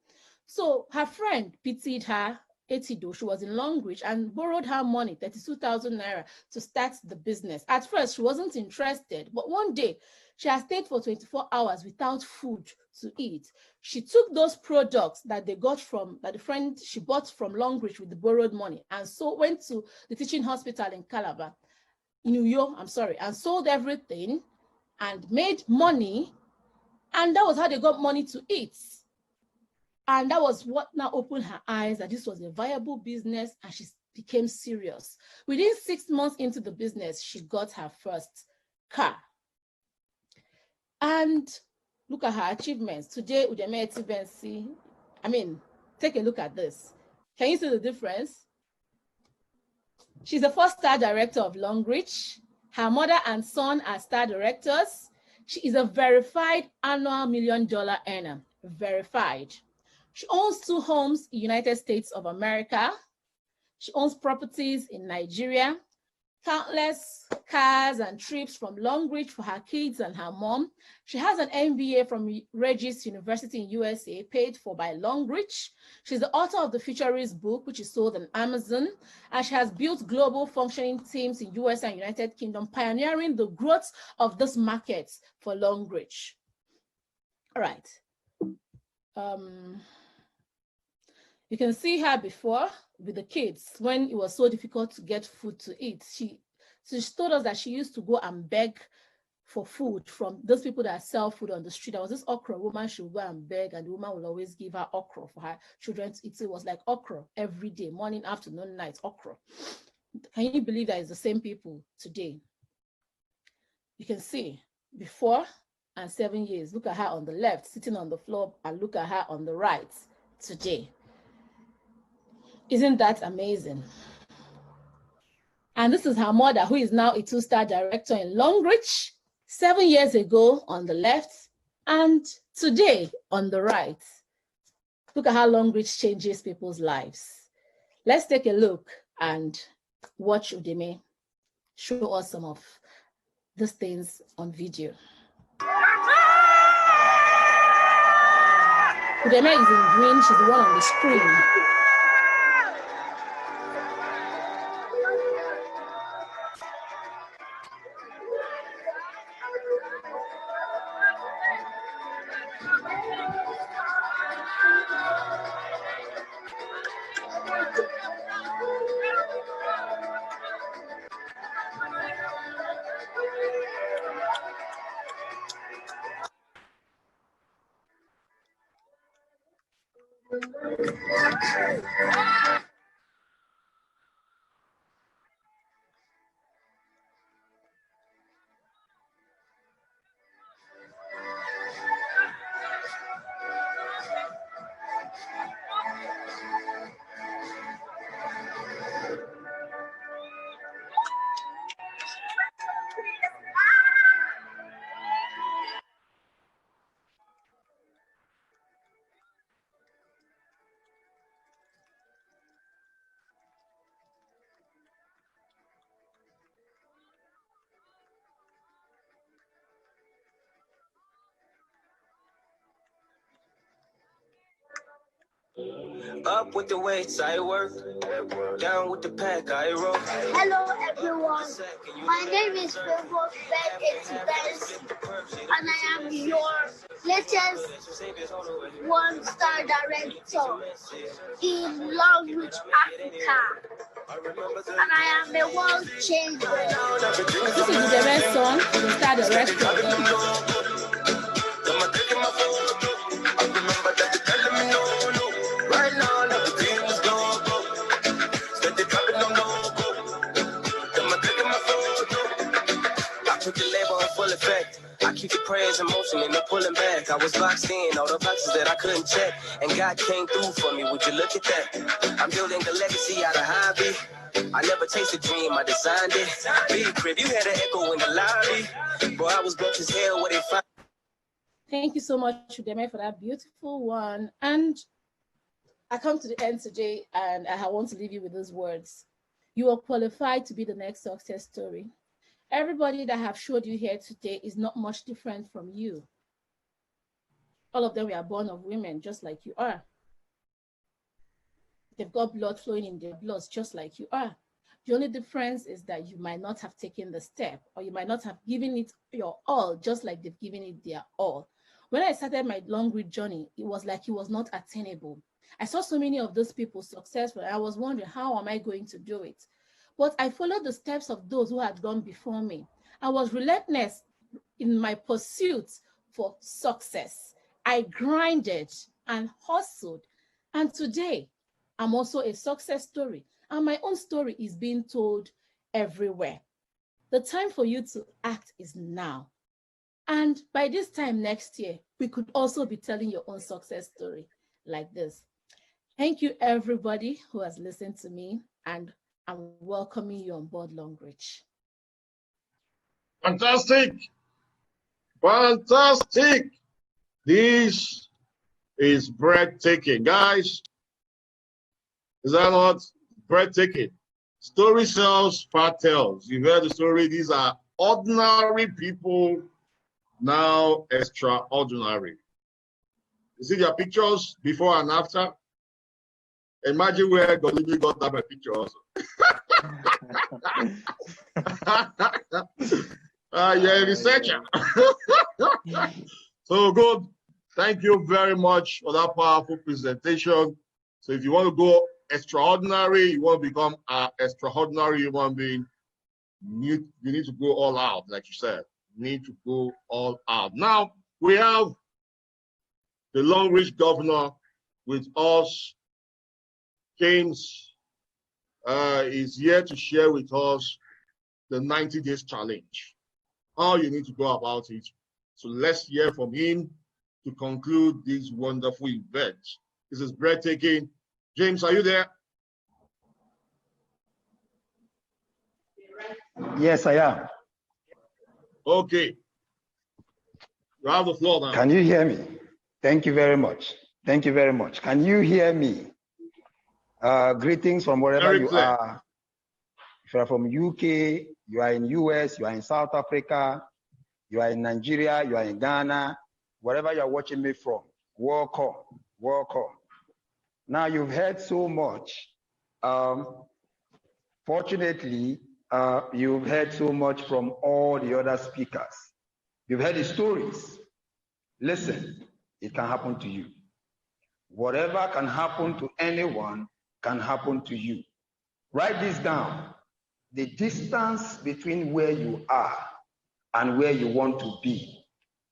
S1: So her friend pitied her, Etido, she was in Longreach, and borrowed her money, 32,000 naira, to start the business. At first, she wasn't interested, but one day, she had stayed for 24 hours without food to eat. She took those products that they got from, that the friend she bought from Longreach with the borrowed money, and so went to the teaching hospital in Calabar, in Uyo, and sold everything and made money. And that was how they got money to eat. And that was what now opened her eyes that this was a viable business, and she became serious. Within 6 months into the business, she got her first car. And look at her achievements. Today, Udeme Etibensi, take a look at this. Can you see the difference? She's the first star director of Longreach. Her mother and son are star directors. She is a verified annual $1 million earner, verified. She owns 2 homes in the United States of America. She owns properties in Nigeria, countless cars and trips from Longreach for her kids and her mom. She has an MBA from Regis University in USA, paid for by Longreach. She's the author of the Futurist book, which is sold on Amazon, and she has built global functioning teams in US and United Kingdom, pioneering the growth of this market for Longreach. All right. You can see her before with the kids when it was so difficult to get food to eat. She told us that she used to go and beg for food from those people that sell food on the street. There was this okra woman, she would go and beg, and the woman will always give her okra for her children to eat. So it was like okra every day, morning, afternoon, night, okra. Can you believe that it's the same people today? You can see before and 7 years. Look at her on the left, sitting on the floor, and look at her on the right today. Isn't that amazing? And this is her mother, who is now a 2-star director in Longreach, 7 years ago on the left, and today on the right. Look at how Longreach changes people's lives. Let's take a look and watch Udeme show us some of these things on video. Udeme is in green, she's the one on the screen.
S7: Up with the weights, I work. Down with the pack, I roll.
S8: Hello everyone, my name is Favor Ben, and I am your latest 1-star director in Longreach, Africa. And I am a world changer.
S1: This is the best song, the star director.
S7: I keep the prayers in motion and no pulling back. I was boxed in, all the boxes that I couldn't check. And God came through for me, would you look at that? I'm building a legacy out of hobby. I never tasted a dream, I designed it. Big crib, you had an echo in the lobby. Boy, I was broke as hell where they find.
S1: Thank you so much, Udeme, for that beautiful one. And I come to the end today, and I want to leave you with these words. You are qualified to be the next success story. Everybody that I have showed you here today is not much different from you. All of them were born of women, just like you are. They've got blood flowing in their bloods, just like you are. The only difference is that you might not have taken the step, or you might not have given it your all, just like they've given it their all. When I started my long read journey, it was like it was not attainable. I saw so many of those people successful. I was wondering, how am I going to do it? But I followed the steps of those who had gone before me. I was relentless in my pursuit for success. I grinded and hustled. And today, I'm also a success story. And my own story is being told everywhere. The time for you to act is now. And by this time next year, we could also be telling your own success story like this. Thank you, everybody who has listened to me, and I'm welcoming you on board Longreach.
S2: Fantastic. Fantastic. This is breathtaking. Guys, is that not breathtaking? Story sells, part tells. You've heard the story. These are ordinary people, now extraordinary. You see their pictures before and after? Imagine where Goligi got that my picture also. You're a researcher. So good. Thank you very much for that powerful presentation. So if you want to go extraordinary, you want to become an extraordinary human being, you need to go all out, like you said. You need to go all out. Now, we have the Longreach governor with us. James is here to share with us the 90 days challenge, how you need to go about it. So let's hear from him to conclude this wonderful event. This is breathtaking. James, are you there?
S9: Yes, I am.
S2: Okay. You have the floor now.
S9: Can you hear me? Thank you very much. Thank you very much. Can you hear me? Greetings from wherever you are. If you are from UK, you are in US, you are in South Africa, you are in Nigeria, you are in Ghana, wherever you are watching me from, welcome, welcome. Now you've heard so much. Fortunately, you've heard so much from all the other speakers. You've heard the stories. Listen, it can happen to you. Whatever can happen to anyone can happen to you. Write this down. The distance between where you are and where you want to be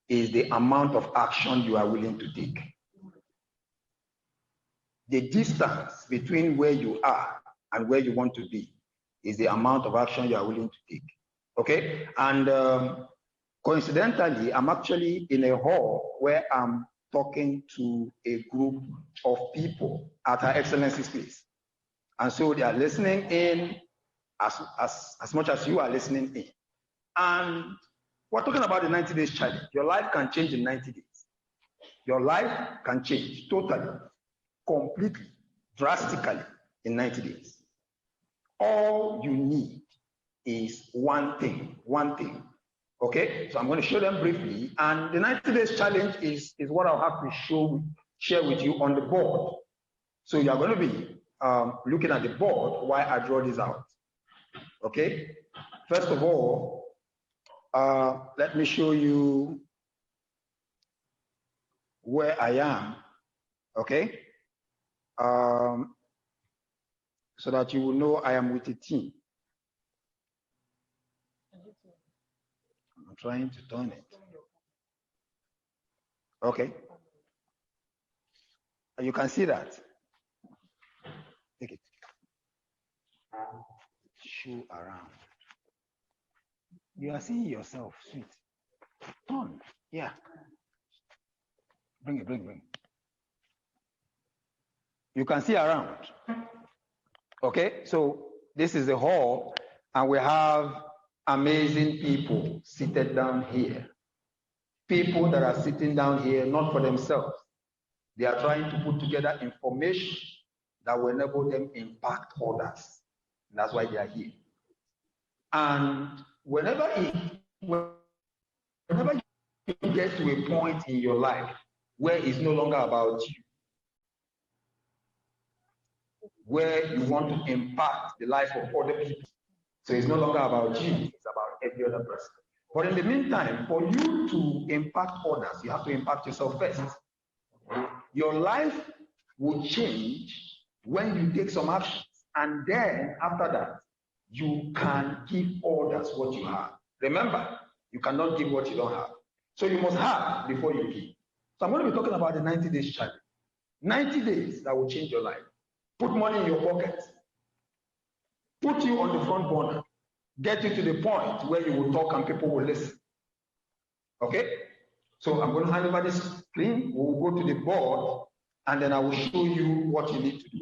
S9: is the amount of action you are willing to take. The distance between where you are and where you want to be is the amount of action you are willing to take. Okay? And coincidentally, I'm actually in a hall where I'm talking to a group of people at Her Excellency's place. And so they are listening in as much as you are listening in. And we're talking about the 90 days challenge. Your life can change in 90 days. Your life can change totally, completely, drastically in 90 days. All you need is one thing. Okay, so I'm going to show them briefly. And the 90 days challenge is what I'll have to share with you on the board. So you're going to be looking at the board while I draw this out. Okay, first of all, let me show you where I am. Okay, so that you will know I am with a team. I'm trying to turn it. Okay. You can see that. Take it. Show around. You are seeing yourself, sweet. Turn. Yeah. Bring it. You can see around. Okay, so this is the hall, and we have amazing people seated down here. People that are sitting down here not for themselves. They are trying to put together information that will enable them impact others. That's why they are here. And whenever you get to a point in your life where it's no longer about you, where you want to impact the life of other people. So it's no longer about you, it's about every other person. But in the meantime, for you to impact others, you have to impact yourself first. Your life will change when you take some actions, and then after that, you can give others what you have. Remember, you cannot give what you don't have. So you must have before you give. So I'm going to be talking about the 90 days challenge. 90 days that will change your life. Put money in your pocket. Put you on the front burner. Get you to the point where you will talk and people will listen. Okay? So I'm going to hand over this screen. We'll go to the board and then I will show you what you need to do.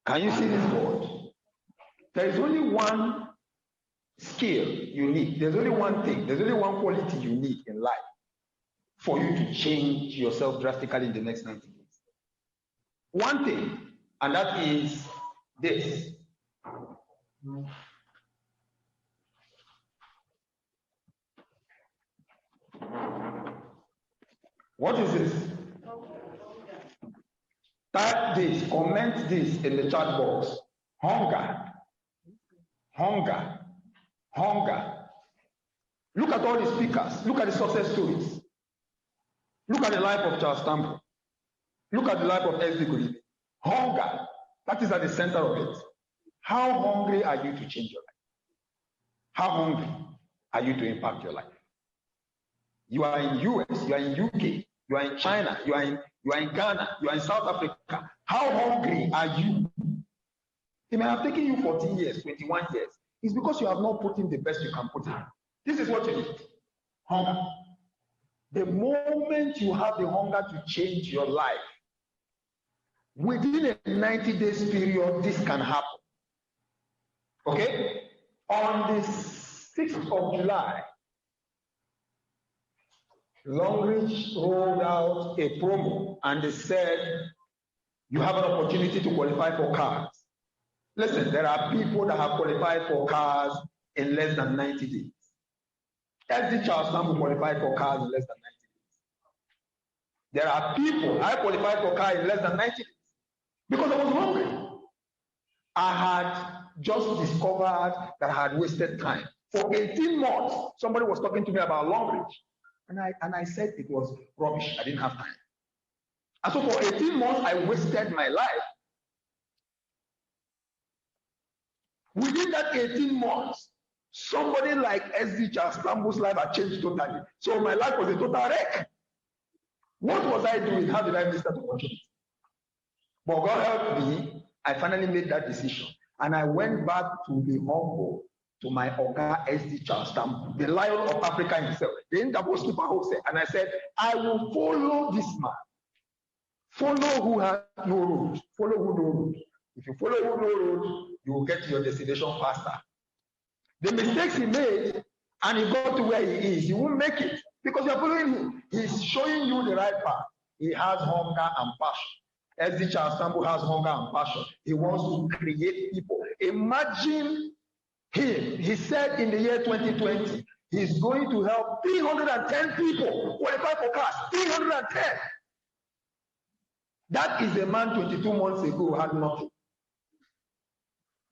S9: Can you see this board? There is only one skill you need. There's only one thing. There's only one quality you need in life for you to change yourself drastically in the next 90 days. One thing, and that is this. What is this? Type this, comment this in the chat box. Hunger. Hunger. Hunger. Look at all the speakers. Look at the success stories. Look at the life of Charles Tambo. Look at the life of S.D. Kuribe. Hunger. That is at the center of it. How hungry are you to change your life? How hungry are you to impact your life? You are in US, you are in UK, you are in China, you are in Ghana, you are in South Africa. How hungry are you? It may have taken you 14 years, 21 years. It's because you have not put in the best you can put in. This is what you need. Hunger. The moment you have the hunger to change your life, within a 90 days period, this can happen. Okay? On the 6th of July, Longreach rolled out a promo and they said, you have an opportunity to qualify for cars. Listen, there are people that have qualified for cars in less than 90 days. SD Charles Tambo qualified for cars in less than 90 days. There are people, I qualified for cars in less than 90 days because I was hungry. I had just discovered that I had wasted time. For 18 months, somebody was talking to me about Longreach. And I said it was rubbish. I didn't have time. And so for 18 months, I wasted my life. Within that 18 months, somebody like SD Charles Tambo's life had changed totally. So my life was a total wreck. What was I doing? How did I miss that opportunity? But God helped me. I finally made that decision. And I went back to be humble to my Oga SD Charles Tambo, the lion of Africa himself, the Interpol skipper Jose. And I said, I will follow this man. Follow who has no road. Follow who no road. If you follow who no road, you will get to your destination faster. The mistakes he made, and he got to where he is, he won't make it because you're following him. He's showing you the right path. He has hunger and passion. SD Charles Tambo has hunger and passion. He wants to create people. Imagine him. He said in the year 2020, he's going to help 310 people qualify for cars. 310. That is a man 22 months ago who had nothing.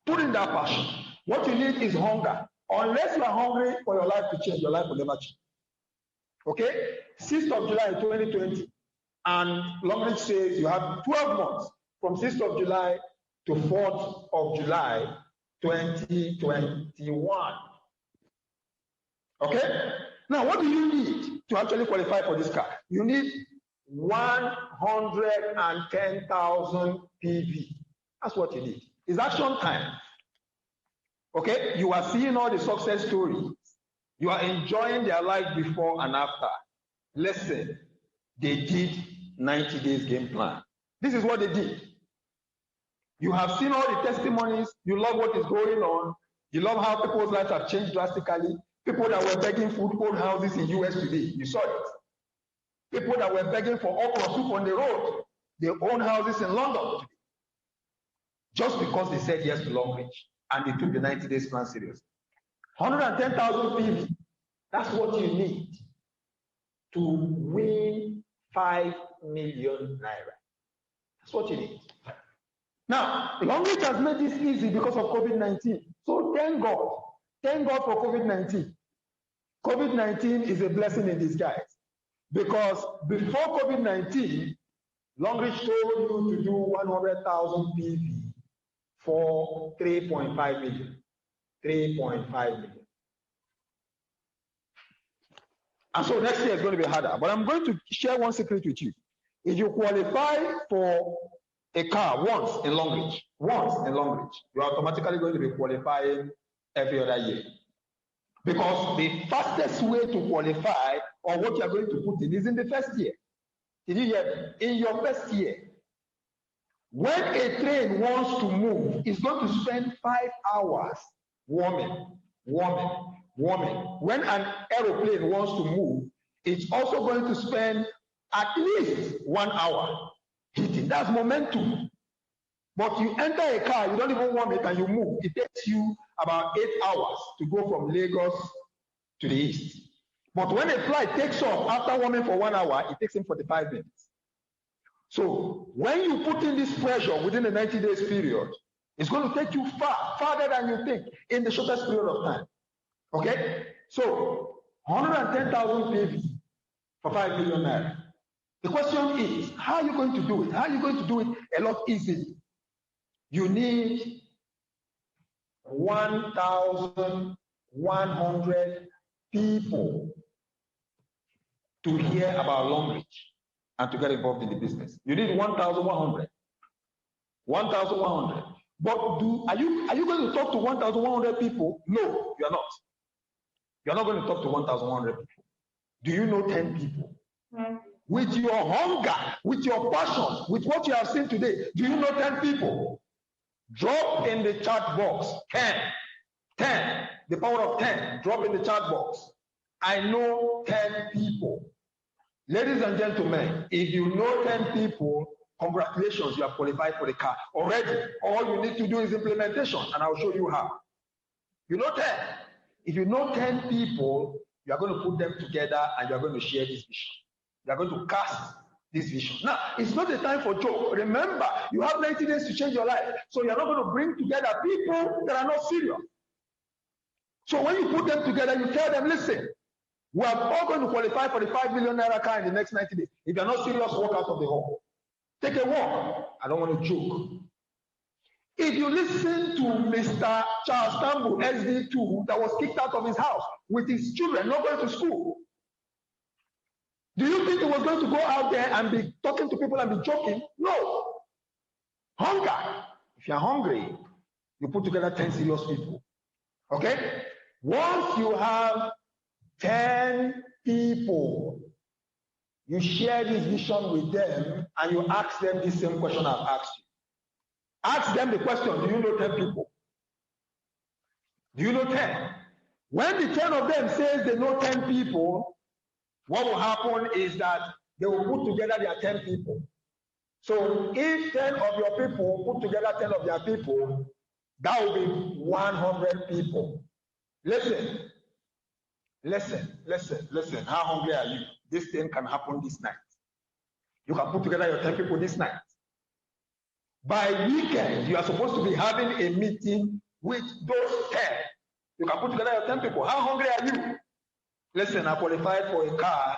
S9: Put in that passion. What you need is hunger. Unless you are hungry for your life to change, your life will never change. Okay? 6th of July 2020. And Longreach says you have 12 months from 6th of July to 4th of July 2021. Okay? Now, what do you need to actually qualify for this car? You need 110,000 PV. That's what you need. It's action time. Okay? You are seeing all the success stories. You are enjoying their life before and after. Listen, they did 90 days game plan. This is what they did. You have seen all the testimonies. You love what is going on. You love how people's lives have changed drastically. People that were begging food own houses in US today. You saw it. People that were begging for okra soup on the road, they own houses in London today. Just because they said yes to Longreach and they took the 90 days plan seriously. 110,000 PV. That's what you need to win 5 million naira. That's what you need. Now, Longreach has made this easy because of COVID-19. So thank God. Thank God for COVID-19. COVID-19 is a blessing in disguise. Because before COVID-19, Longreach told you to do 100,000 PV for 3.5 million. 3.5 million. And so next year is going to be harder. But I'm going to share one secret with you. If you qualify for a car once in Longreach, you're automatically going to be qualifying every other year. Because the fastest way to qualify or what you're going to put in is in the first year. Did you hear? In your first year. When a train wants to move, it's going to spend 5 hours warming. When an aeroplane wants to move, it's also going to spend at least 1 hour heating. That's momentum. But you enter a car, you don't even warm it and you move. It takes you about 8 hours to go from Lagos to the east. But when a flight takes off after warming for 1 hour, it takes him 45 minutes. So when you put in this pressure within a 90 days period, it's going to take you farther than you think in the shortest period of time. Okay? So 110,000 PV for 5 million naira. The question is, how are you going to do it? How are you going to do it a lot easily? You need 1,100 people to hear about Longreach and to get involved in the business. You need 1,100. 1,100. But are you going to talk to 1,100 people? No, you are not. You are not going to talk to 1,100 people. Do you know 10 people? With your hunger, with your passion, with what you have seen today, do you know 10 people? Drop in the chat box 10. 10. The power of 10. Drop in the chat box. I know 10 people. Ladies and gentlemen, if you know 10 people, congratulations, you have qualified for the car already. All you need to do is implementation, and I'll show you how. You know 10. If you know 10 people, you are going to put them together and you are going to share this vision. You are going to cast this vision. Now, it's not a time for joke. Remember, you have 90 days to change your life. So you're not going to bring together people that are not serious. So when you put them together, you tell them, listen, we are all going to qualify for the 5 million naira car in the next 90 days. If you're not serious, walk out of the hall. Take a walk. I don't want to joke. If you listen to Mr. Charles Tambu, SD2, that was kicked out of his house with his children not going to school, do you think he was going to go out there and be talking to people and be joking? No. Hunger. If you're hungry, you put together 10 serious people. Okay? Once you have 10 people, you share this vision with them and you ask them the same question I've asked you. Ask them the question, do you know 10 people? Do you know 10? When the 10 of them says they know 10 people, what will happen is that they will put together their 10 people. So if 10 of your people put together 10 of their people, that will be 100 people. Listen. How hungry are you? This thing can happen this night. You can put together your 10 people this night. By weekend, you are supposed to be having a meeting with those 10. You can put together your 10 people. How hungry are you? Listen, I qualified for a car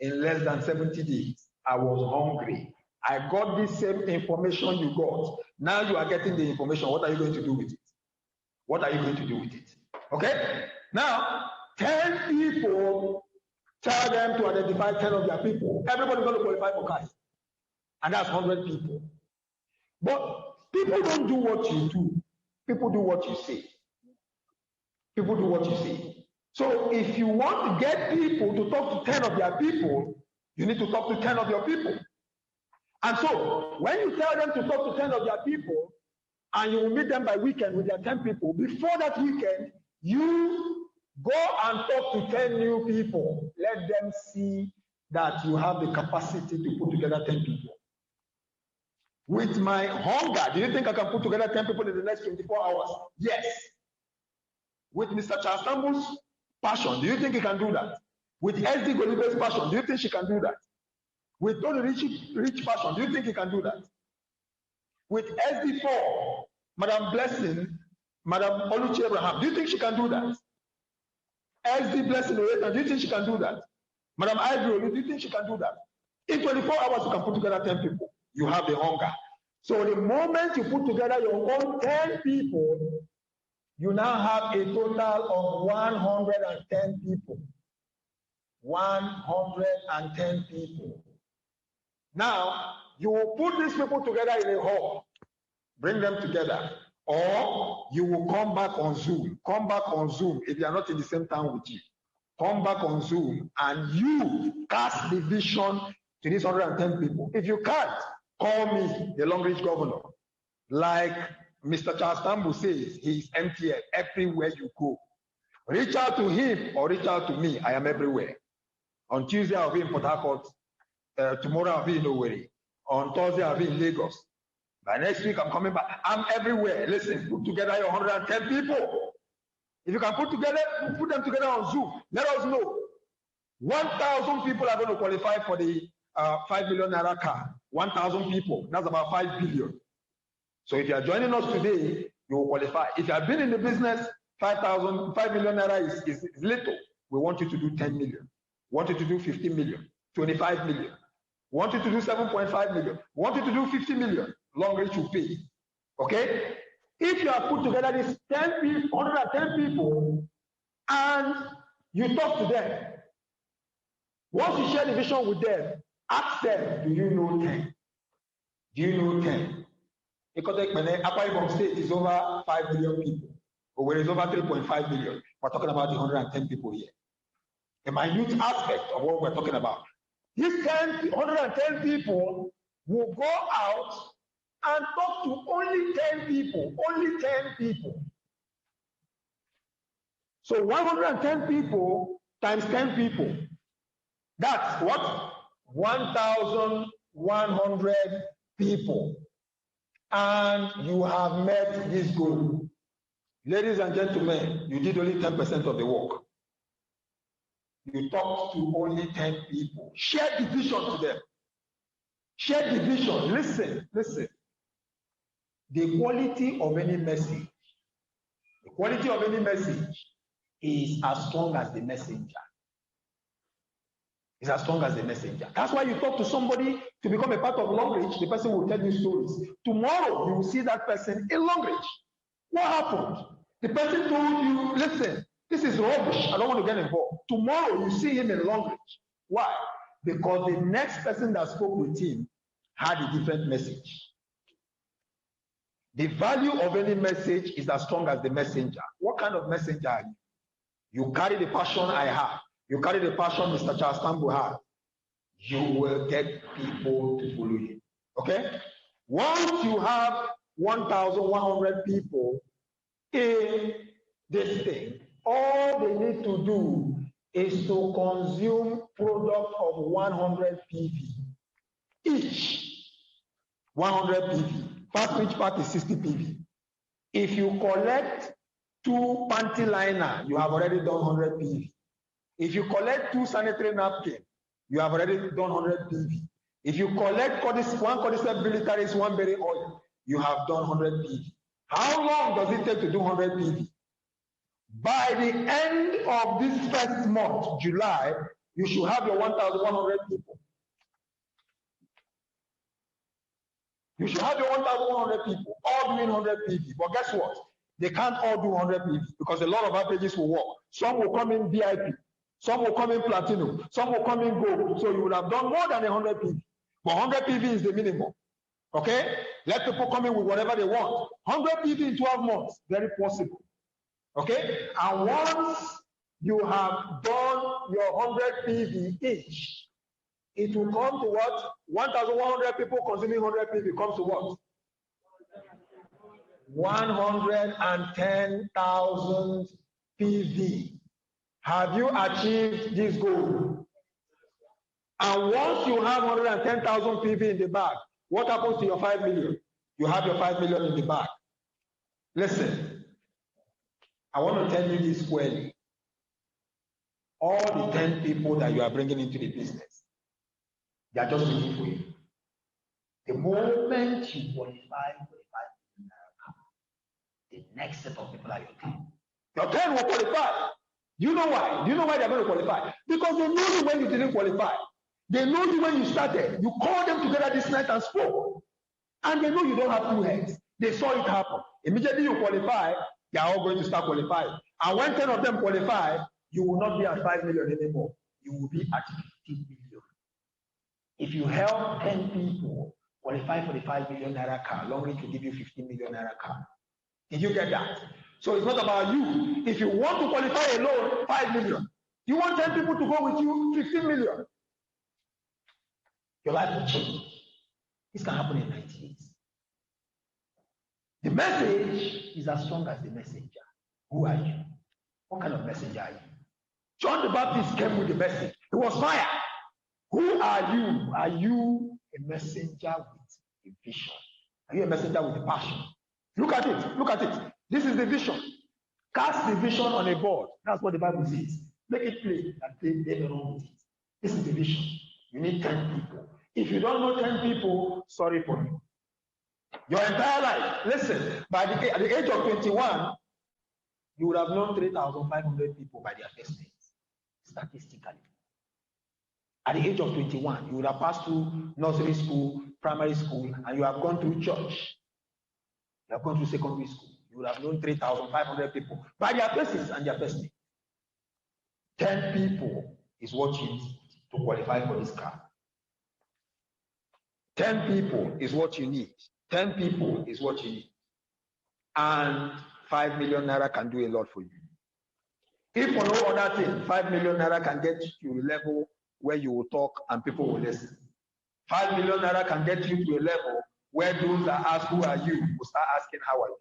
S9: in less than 70 days. I was hungry. I got the same information you got. Now you are getting the information. What are you going to do with it? What are you going to do with it? Okay? Now, 10 people, tell them to identify 10 of their people. Everybody's going to qualify for cars. And that's 100 people. But people don't do what you do. People do what you say. People do what you say. So if you want to get people to talk to 10 of their people, you need to talk to 10 of your people. And so when you tell them to talk to 10 of their people, and you will meet them by weekend with their 10 people, before that weekend, you go and talk to 10 new people. Let them see that you have the capacity to put together 10 people. With my hunger, do you think I can put together 10 people in the next 24 hours? Yes. With Mr. Charles Tamble's passion, do you think he can do that? With SD Golibe's passion, do you think she can do that? With Tony Rich passion, do you think he can do that? With SD4, Madam Blessing, Madam Oluchi Abraham, do you think she can do that? SD Blessing, do you think she can do that? Madam Ivory, do you think she can do that? In 24 hours, you can put together 10 people. You have the hunger. So the moment you put together your own 10 people, you now have a total of 110 people. 110 people. Now, you will put these people together in a hall, bring them together, or you will come back on Zoom. Come back on Zoom if they are not in the same town with you. Come back on Zoom and you cast the vision to these 110 people. If you can't, call me, the Long Beach governor. Like Mr. Charles Tambu says, he's MTN everywhere you go. Reach out to him or reach out to me. I am everywhere. On Tuesday, I'll be in Port Harcourt. Tomorrow, I'll be in Owerri. On Thursday, I'll be in Lagos. By next week, I'm coming back. I'm everywhere. Listen, put together your 110 people. If you can put them together on Zoom, let us know. 1,000 people are going to qualify for the 5 million naira car. 1,000 people. That's about 5 billion. So if you are joining us today, you will qualify. If you have been in the business, 5 million naira is little. We want you to do 10 million. We want you to do 15 million, 25 million. We want you to do 7.5 million. We want you to do 50 million. Long range will pay. Okay? If you have put together these 110 people and you talk to them, once you share the vision with them, ask them, do you know 10? Do you know 10? Because Akwa Ibom State is over 5 million people. Or is over 3.5 million. We're talking about the 110 people here. A minute aspect of what we're talking about. These 110 people will go out and talk to only 10 people. Only 10 people. So 110 people times 10 people. That's what? 1,100 people. And you have met this goal. Ladies and gentlemen, you did only 10% of the work. You talked to only 10 people. Share the vision to them. Share the vision. Listen. The quality of any message is as strong as the messenger. It's as strong as the messenger. That's why you talk to somebody to become a part of Long Reach, the person will tell you stories. Tomorrow, you will see that person in Long Reach. What happened? The person told you, listen, this is rubbish. I don't want to get involved. Tomorrow, you see him in Long Reach. Why? Because the next person that spoke with him had a different message. The value of any message is as strong as the messenger. What kind of messenger are you? You carry the passion I have. You carry the passion Mr. Charles Tambu had. You will get people to follow you. Okay? Once you have 1,100 people in this thing, all they need to do is to consume product of 100 PV. Each 100 PV. Fast reach part is 60 PV. If you collect 2 panty liner, you have already done 100 PV. If you collect 2 sanitary napkins, you have already done 100 PV. If you collect 1 cordyceps militaris, 1 berry oil, you have done 100 PV. How long does it take to do 100 PV? By the end of this first month, July, you should have your 1,100 people. You should have your 1,100 people, all doing 100 PV. But guess what? They can't all do 100 PV because a lot of averages will work. Some will come in VIP. Some will come in platinum. Some will come in gold. So you would have done more than 100 PV. But 100 PV is the minimum. Okay? Let people come in with whatever they want. 100 PV in 12 months, very possible. Okay? And once you have done your 100 PV each, it will come to what? 1,100 people consuming 100 PV comes to what? 110,000 PV. Have you achieved this goal? And once you have 110,000 PV in the bag, what happens to your 5 million? You have your 5 million in the bag. Listen, I want to tell you this clearly. All the 10 people that you are bringing into the business, they are just waiting for you. The moment you qualify for the 5 million naira, the next set of people are your 10. Your 10 will qualify. You know why? Do you know why they're going to qualify? Because they know you when you didn't qualify. They know you when you started. You called them together this night and spoke. And they know you don't have two heads. They saw it happen. Immediately you qualify, they are all going to start qualifying. And when 10 of them qualify, you will not be at 5 million anymore. You will be at 15 million. If you help 10 people qualify for the 5 million naira car, Long Reach will give you 15 million naira car. Did you get that? So it's not about you. If you want to qualify alone, 5 million. You want 10 people to go with you, 15 million. Your life will change. This can happen in 90 days. The message is as strong as the messenger. Who are you? What kind of messenger are you? John the Baptist came with the message. It was fire. Who are you? Are you a messenger with a vision? Are you a messenger with a passion? Look at it. Look at it. This is the vision. Cast the vision on a board. That's what the Bible says. Make it plain that they don't know it. This is the vision. You need 10 people. If you don't know 10 people, sorry for you. Your entire life, listen, at the age of 21, you would have known 3,500 people by their first names, statistically. At the age of 21, you would have passed through nursery school, primary school, and you have gone through church. You have gone through secondary school. You would have known 3,500 people by their faces and their first name. 10 people is what you need to qualify for this car. 10 people is what you need. 10 people is what you need. And 5 million naira can do a lot for you. If for no other thing, 5 million naira can get you to a level where you will talk and people will listen. 5 million naira can get you to a level where those that ask who are you will start asking how are you.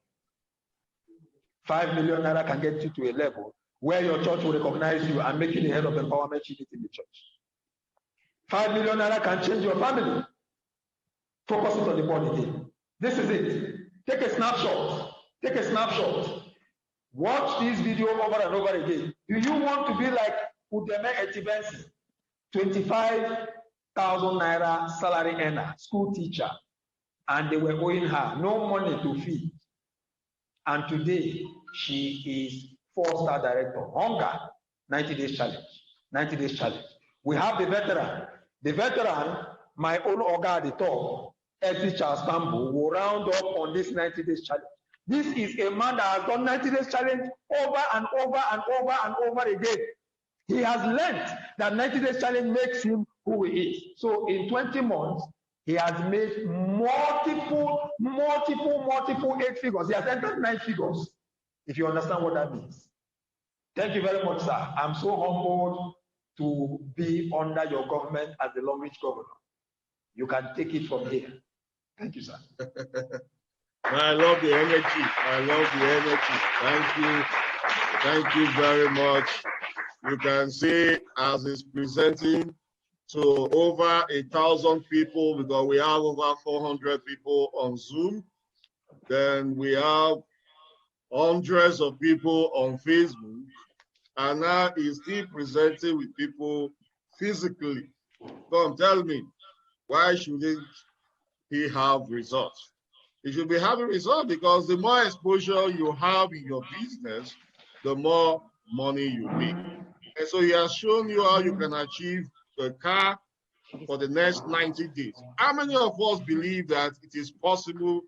S9: 5 million naira can get you to a level where your church will recognize you and make you the head of empowerment unit in the church. 5 million naira can change your family. Focus it on the body again. This is it. Take a snapshot. Take a snapshot. Watch this video over and over again. Do you want to be like Udeme Etibensi, 25,000 naira salary earner, school teacher, and they were owing her no money to feed. And today she is 4-star director. Hunger, 90 days challenge. 90 days challenge. We have the veteran. The veteran, my own Oga at the top, Eti Charles Tambo, will round up on this 90 days challenge. This is a man that has done 90 days challenge over and over and over and over again. He has learned that 90 days challenge makes him who he is. So in 20 months, he has made multiple 8 figures. He has entered 9 figures, if you understand what that means. Thank you very much, sir. I'm so humbled to be under your government as the Long Reach governor. You can take it from here. Thank you, sir.
S2: I love the energy. I love the energy. Thank you. Thank you very much. You can see as it's presenting to over 1,000 people, because we have over 400 people on Zoom. Then we have hundreds of people on Facebook. And now he's still presenting with people physically. Come tell me, why shouldn't he have results? He should be having results, because the more exposure you have in your business, the more money you make. And so he has shown you how you can achieve the car for the next 90 days. How many of us believe that it is possible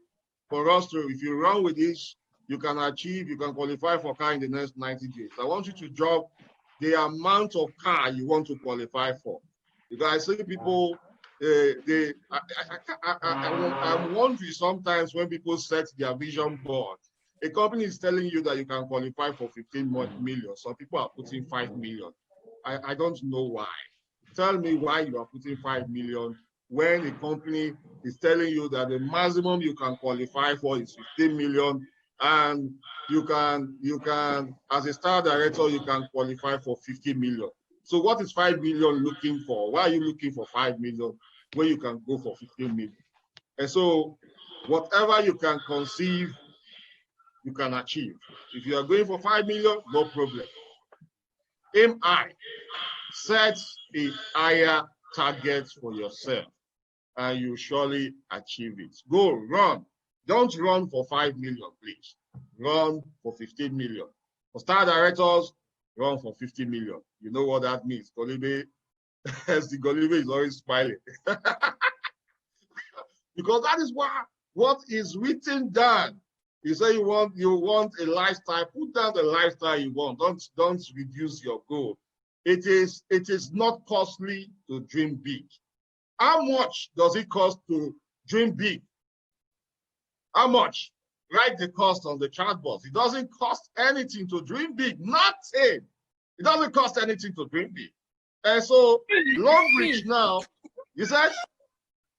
S2: for us to, if you run with this, you can achieve, you can qualify for car in the next 90 days? I want you to drop the amount of car you want to qualify for. Because I see people, I'm wondering sometimes when people set their vision board, a company is telling you that you can qualify for 15 million. Some people are putting 5 million. I don't know why. Tell me why you are putting 5 million when a company is telling you that the maximum you can qualify for is 15 million, and you can, as a star director, you can qualify for 50 million. So what is 5 million looking for? Why are you looking for 5 million when you can go for 15 million? And so whatever you can conceive you can achieve. If you are going for 5 million, no problem. Aim high. Set a higher target for yourself, and you surely achieve it. Go, run. Don't run for 5 million, please. Run for 15 million. For star directors, run for 50 million. You know what that means. Golibe, the Golibe is always smiling. Because that is what is written down. You say you want a lifestyle, put down the lifestyle you want. Don't reduce your goal. It is not costly to dream big. How much does it cost to dream big? How much? Write the cost on the chat box. It doesn't cost anything to dream big. Nothing. It doesn't cost anything to dream big. And so Long Reach now, you said?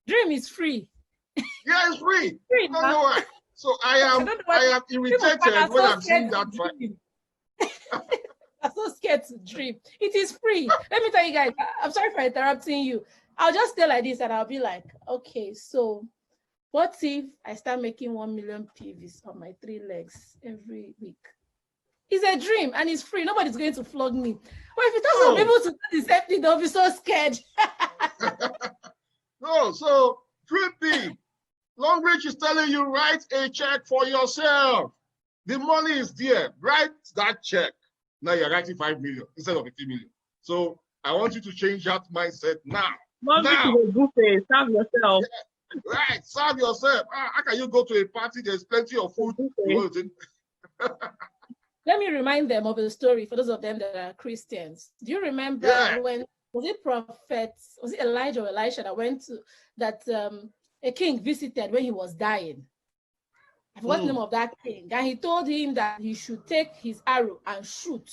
S1: Dream is free.
S2: Yeah, it's free.
S1: Free,
S2: I don't know why. So I am irritated when I'm seeing that.
S1: I'm so scared to dream. It is free. Let me tell you guys, I'm sorry for interrupting you. I'll just stay like this and I'll be like, okay, so what if I start making 1 million PVs on my 3 legs every week? It's a dream and it's free. Nobody's going to flog me. But if you tell some people to do the same thing, they'll be so scared.
S2: No, so dream big. Long Reach is telling you, write a check for yourself. The money is there. Write that check. Now you're writing 5 million instead of 50 million. So I want you to change that mindset now.
S3: Now. Serve yourself.
S2: Yeah, right, serve yourself. How can you go to a party? There's plenty of food.
S1: Let me remind them of a story for those of them that are Christians. Do you remember when, was it Elijah or Elisha that went to, that a king visited when he was dying? I forgot the name of that king. And he told him that he should take his arrow and shoot.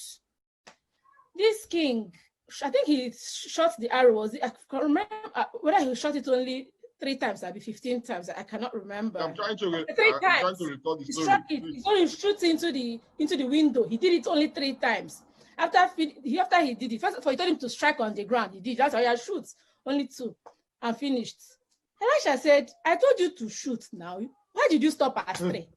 S1: This king, I think he shot the arrow. I can't remember whether he shot it only 3 times, maybe 15 times. I cannot remember.
S2: I'm trying to recall the story.
S1: He only shoots into the window. He did it only 3 times. After he did it, first of all, he told him to strike on the ground. He did. That's why he shoots only 2 and finished. Elisha said, "I told you to shoot now. Why did you stop at 3?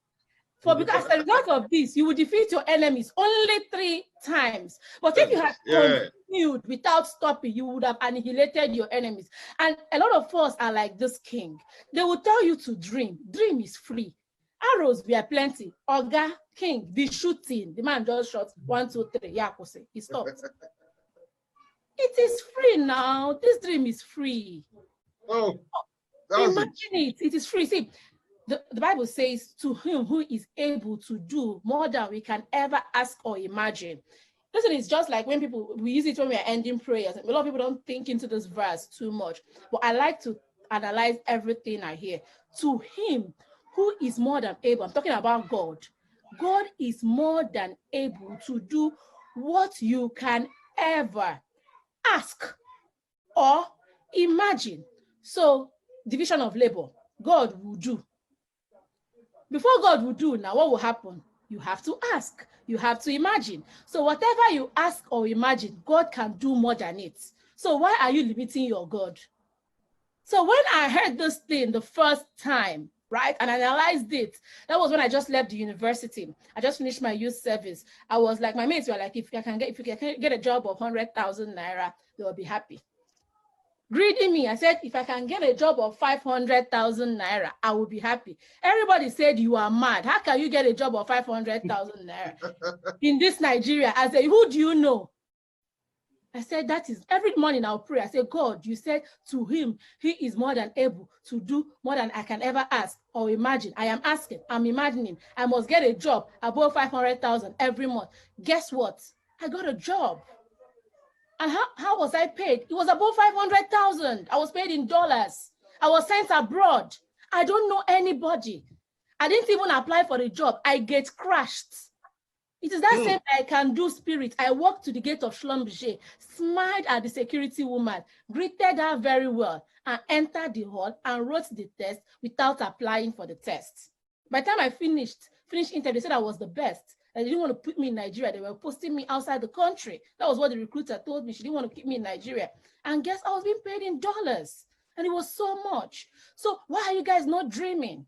S1: Because as a result of this, you will defeat your enemies only 3 times. But if you had continued without stopping, you would have annihilated your enemies." And a lot of us are like this king. They will tell you to dream. Dream is free. Arrows were plenty. Oga, king, be shooting. The man just shot 1, 2, 3. Yeah, he stopped. It is free now. This dream is free.
S2: Oh,
S1: imagine it. It is free. See, the Bible says, to him who is able to do more than we can ever ask or imagine. Listen, it's just like when we use it when we are ending prayers. A lot of people don't think into this verse too much. But I like to analyze everything I hear. To him who is more than able. I'm talking about God. God is more than able to do what you can ever ask or imagine. So, division of labor, God will do. Before God will do, now what will happen? You have to ask. You have to imagine. So whatever you ask or imagine, God can do more than it. So why are you limiting your God? So when I heard this thing the first time, right, and I analyzed it, that was when I just left the university. I just finished my youth service. I was like, my mates were like, if you can get a job of 100,000 naira, they will be happy. Greedy me, I said, if I can get a job of 500,000 naira, I will be happy. Everybody said, you are mad. How can you get a job of 500,000 naira in this Nigeria? I said, who do you know? I said, that is, every morning I'll pray. I said, God, you said to him, he is more than able to do more than I can ever ask or imagine. I am asking, I'm imagining. I must get a job above 500,000 every month. Guess what? I got a job. And how was I paid? It was above 500,000. I was paid in dollars. I was sent abroad. I don't know anybody. I didn't even apply for the job. I get crashed. It is that same I can do spirit. I walked to the gate of Schlumberger, smiled at the security woman, greeted her very well, and entered the hall and wrote the test without applying for the test. By the time I finished interview, they said I was the best. They didn't want to put me in Nigeria. They were posting me outside the country. That was what the recruiter told me. She didn't want to keep me in Nigeria. And guess I was being paid in dollars. And it was so much. So why are you guys not dreaming?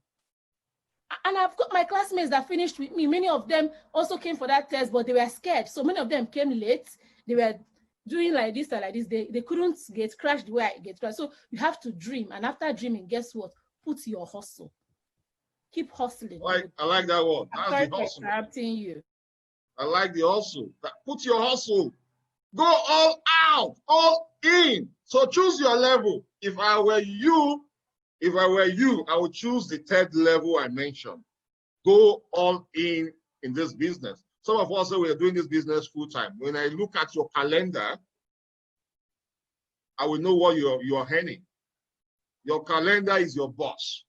S1: And I've got my classmates that finished with me. Many of them also came for that test, but they were scared. So many of them came late. They were doing like this and like this. They couldn't get crashed the way I get crashed. So you have to dream. And after dreaming, guess what? Put your hustle. Keep hustling.
S2: I like that one. That's the hustle.
S1: Interrupting you. I
S2: like the hustle. Put your hustle. Go all out, all in. So choose your level. If I were you, I would choose the third level I mentioned. Go all in this business. Some of us say we are doing this business full time. When I look at your calendar, I will know what you're earning. Your calendar is your boss.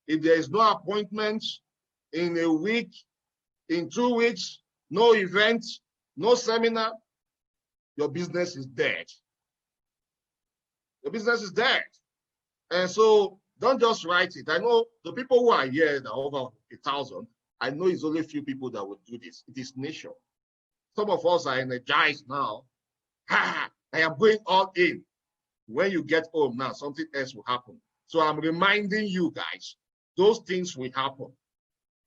S2: If there is no appointment in a week, in 2 weeks, no event, no seminar, your business is dead. Your business is dead. And so don't just write it. I know the people who are here, that are over 1,000, I know it's only a few people that would do this. It is nature. Some of us are energized now. I am going all in. When you get home now, something else will happen. So I'm reminding you guys, those things will happen.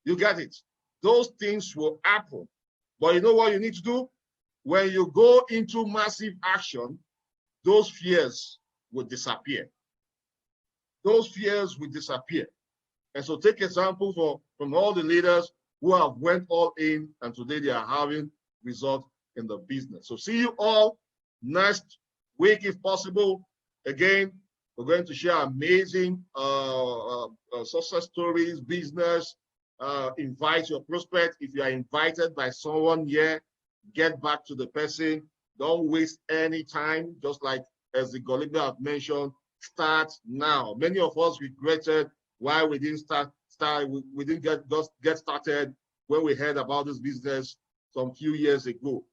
S2: You get it? Those things will happen. But you know what you need to do? When you go into massive action, those fears will disappear. Those fears will disappear. And so take example from all the leaders who have went all in and today they are having results in the business. So see you all next week if possible. Again, we're going to share amazing success stories, business, invite your prospect. If you are invited by someone here, get back to the person. Don't waste any time, just like as the Golibe have mentioned, start now. Many of us regretted why we didn't we didn't get started when we heard about this business some few years ago.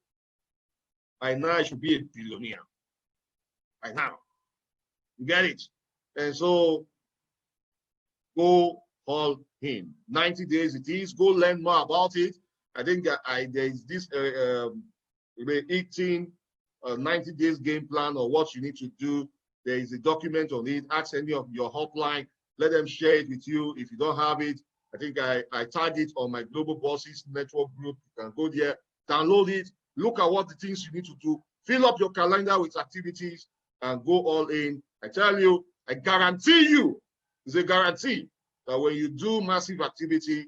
S2: By now, I should be a billionaire. By now. You get it? And so go all in. 90 days it is. Go learn more about it. I think that there is this 90 days game plan or what you need to do. There is a document on it. Ask any of your hotline. Let them share it with you. If you don't have it, I think I tag it on my Global Bosses Network group. You can go there, download it, look at what the things you need to do, fill up your calendar with activities, and go all in. I tell you, I guarantee you, it's a guarantee that when you do massive activity,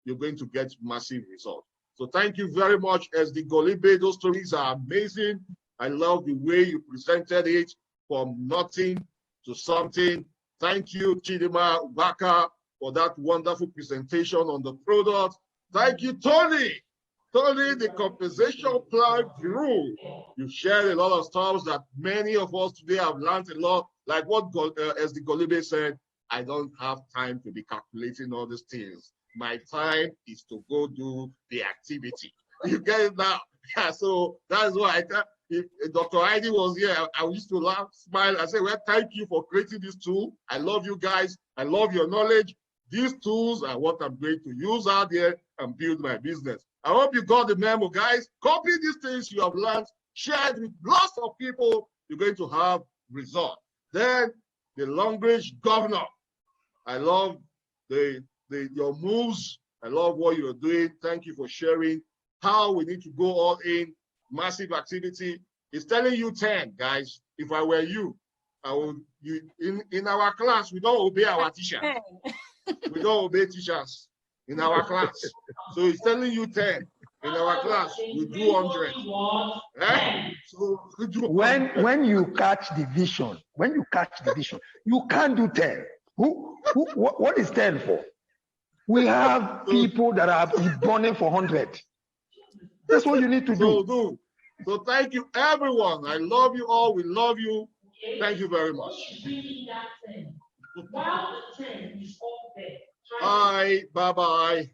S2: you're going to get massive results. So thank you very much, SD Golibe. Those stories are amazing. I love the way you presented it from nothing to something. Thank you, Chidima Ubaka, for that wonderful presentation on the product. Thank you, Tony. Tony, the compensation plan grew. You shared a lot of stuff that many of us today have learned a lot. Like what SD Golibe said, I don't have time to be calculating all these things. My time is to go do the activity. You get it now? Yeah, so that's why if Dr. Heidi was here, I used to laugh, smile, and say, well, thank you for creating this tool. I love you guys. I love your knowledge. These tools are what I'm going to use out there and build my business. I hope you got the memo, guys. Copy these things you have learned, share it with lots of people. You're going to have results. Then the Long Range Governor. I love your moves. I love what you're doing. Thank you for sharing how we need to go all in. Massive activity. It's telling you 10, guys. If I were you, I would. In our class, we don't obey our teachers. We don't obey teachers in our class. So it's telling you 10. In our class, we do 100. Eh? So we do 100.
S9: When you catch the vision, you can't do 10. What is 10 for? We have people that are burning for 100. That's what you need to do.
S2: So thank you, everyone. I love you all. We love you. Thank you very much. Bye. Bye-bye.